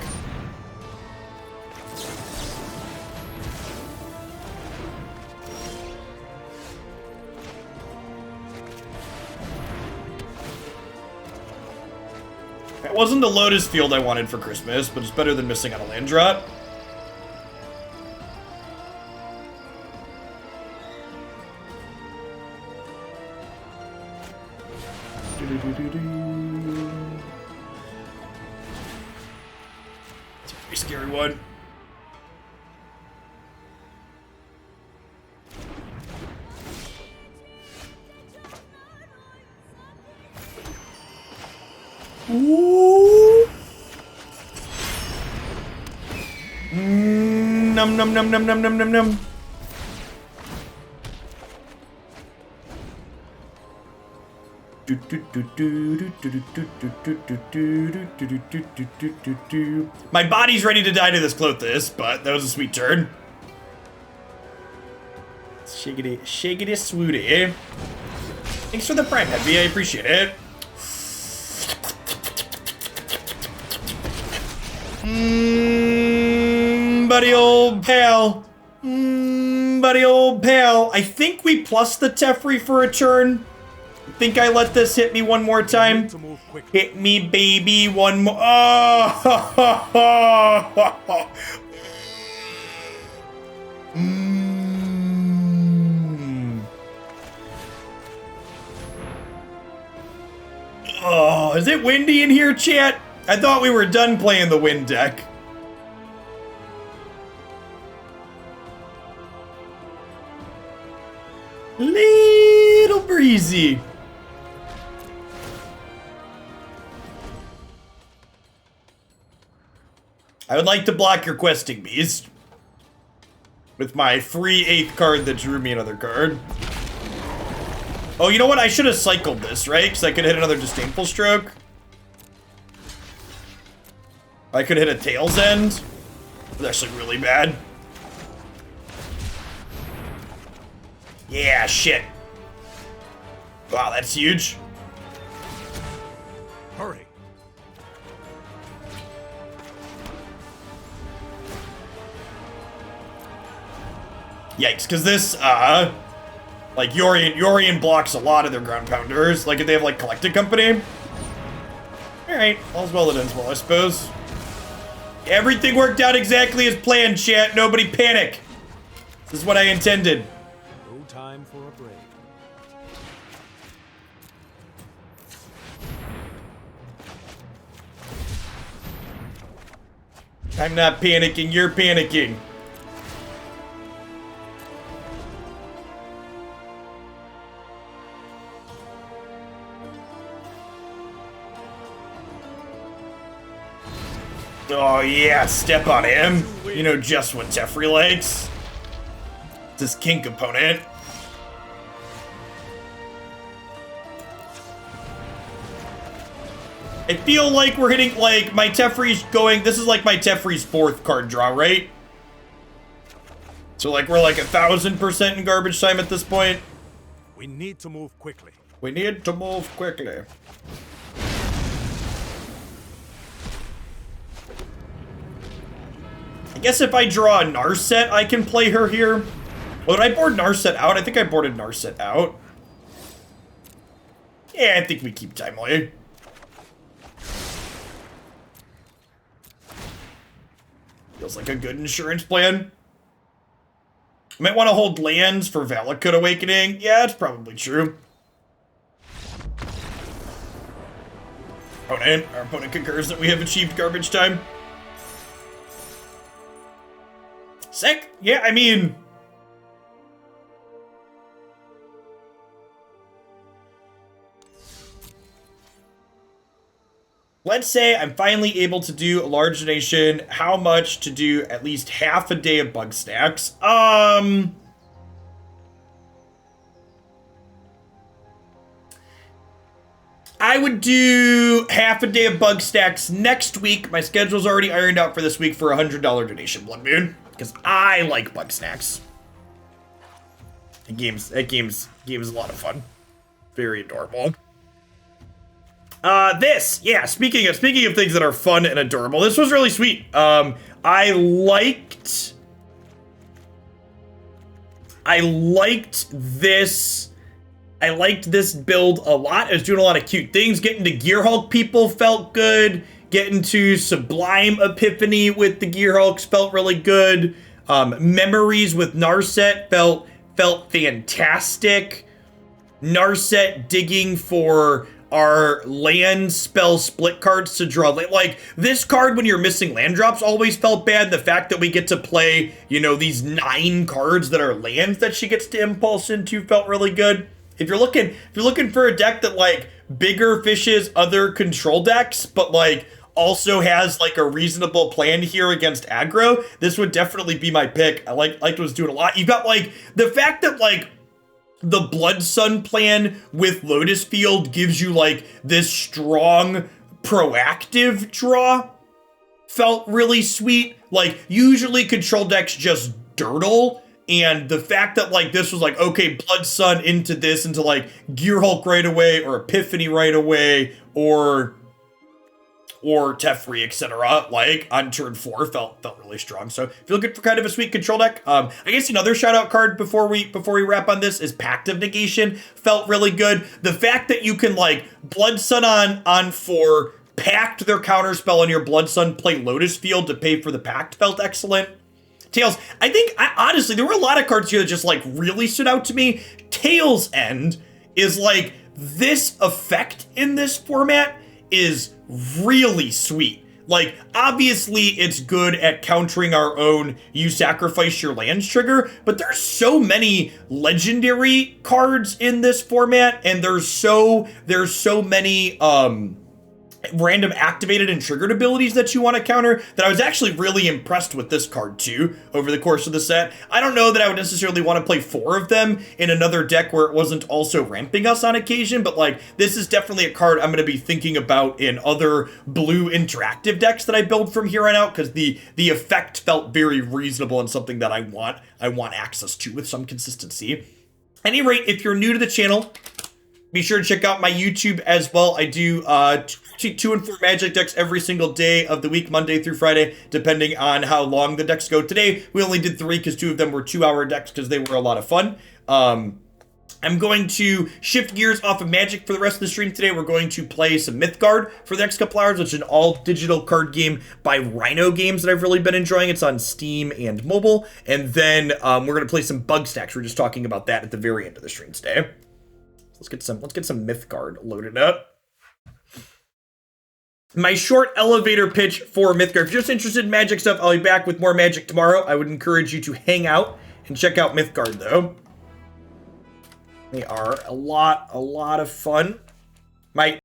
It wasn't the Lotus Field I wanted for Christmas, but it's better than missing on a land drop. It's a pretty scary one. Ooh. Num num num num num num num num. My body's ready to die to this Clothis, but that was a sweet turn. Shiggity, shiggity, swooty. Thanks for the Prime Heavy, I appreciate it. Buddy old pal. Buddy old pal. I think we plus the Teferi for a turn. I think I let this hit me one more time. Hit me, baby, one more. Oh. Oh, is it windy in here, chat? I thought we were done playing the wind deck. Little breezy. I would like to block your questing beast with my free 8th card that drew me another card. Oh, you know what? I should have cycled this, right? Because I could hit another Disdainful Stroke. I could hit a Tail's End. It's actually really bad. Yeah, shit. Wow, that's huge. Hurry. Yikes, because this, like, Yorion blocks a lot of their ground pounders. Like, if they have, like, Collected Company. Alright, all's well that ends well, I suppose. Everything worked out exactly as planned, chat. Nobody panic. This is what I intended. No time for a break. I'm not panicking, you're panicking. Oh yeah, step on him. You know just what Teferi likes. This king component. I feel like we're hitting, like, my Teferi's going, this is like my Teferi's 4th card draw, right? So, like, we're like 1,000% in garbage time at this point. We need to move quickly. We need to move quickly. I guess if I draw a Narset, I can play her here. Well, did I board Narset out? I think I boarded Narset out. Yeah, I think we keep Timely. Feels like a good insurance plan. Might want to hold lands for Valakut Awakening. Yeah, it's probably true. Our opponent concurs that we have achieved garbage time. Sick. Yeah, I mean... Let's say I'm finally able to do a large donation. How much to do at least half a day of bug stacks? I would do half a day of bug stacks next week. My schedule's already ironed out for this week for a $100 donation, Blood Moon, because I like bug stacks. That game's a lot of fun. Very adorable. Speaking of things that are fun and adorable, this was really sweet. I liked this build a lot. It was doing a lot of cute things. Getting to Gear Hulk people felt good. Getting to Sublime Epiphany with the Gear Hulks felt really good. Memories with Narset felt fantastic. Narset digging for our land spell split cards to draw. Like, this card, when you're missing land drops, always felt bad. The fact that we get to play, you know, these 9 cards that are lands that she gets to impulse into felt really good. If you're looking for a deck that, like, bigger fishes other control decks, but, like, also has, like, a reasonable plan here against aggro, this would definitely be my pick. I liked what it was doing a lot. You've got, like, the fact that, like, the Blood Sun plan with Lotus Field gives you, like, this strong, proactive draw felt really sweet. Like, usually control decks just dirtle, and the fact that, like, this was like, okay, Blood Sun into this, into, like, Gear Hulk right away, or Epiphany right away, or Teferi, etc. Like, on turn 4 felt really strong. So, if you're looking for kind of a sweet control deck, I guess another shout out card before we wrap on this is Pact of Negation. Felt really good. The fact that you can, like, Blood Sun on 4, Pact their counter spell on your Blood Sun, play Lotus Field to pay for the Pact felt excellent. Tails, honestly, there were a lot of cards here that just, like, really stood out to me. Tails End is, like, this effect in this format is really sweet. Like, obviously it's good at countering our own you sacrifice your lands trigger, but there's so many legendary cards in this format, and there's so many random activated and triggered abilities that you want to counter that I was actually really impressed with this card too over the course of the set. I don't know that I would necessarily want to play 4 of them in another deck where it wasn't also ramping us on occasion, but, like, this is definitely a card I'm going to be thinking about in other blue interactive decks that I build from here on out, because the effect felt very reasonable and something that I want access to with some consistency. At any rate, if you're new to the channel, Be sure to check out my YouTube as well. I do 2 and 4 Magic decks every single day of the week, Monday through Friday, depending on how long the decks go. Today, we only did 3 because 2 of them were 2-hour decks because they were a lot of fun. I'm going to shift gears off of Magic for the rest of the stream today. We're going to play some Mythgard for the next couple hours, which is an all-digital card game by Rhino Games that I've really been enjoying. It's on Steam and mobile. And then we're going to play some Bugstacks. We're just talking about that at the very end of the stream today. Let's get some Mythgard loaded up. My short elevator pitch for Mythgard. If you're just interested in Magic stuff, I'll be back with more Magic tomorrow. I would encourage you to hang out and check out Mythgard, though. They are a lot of fun. My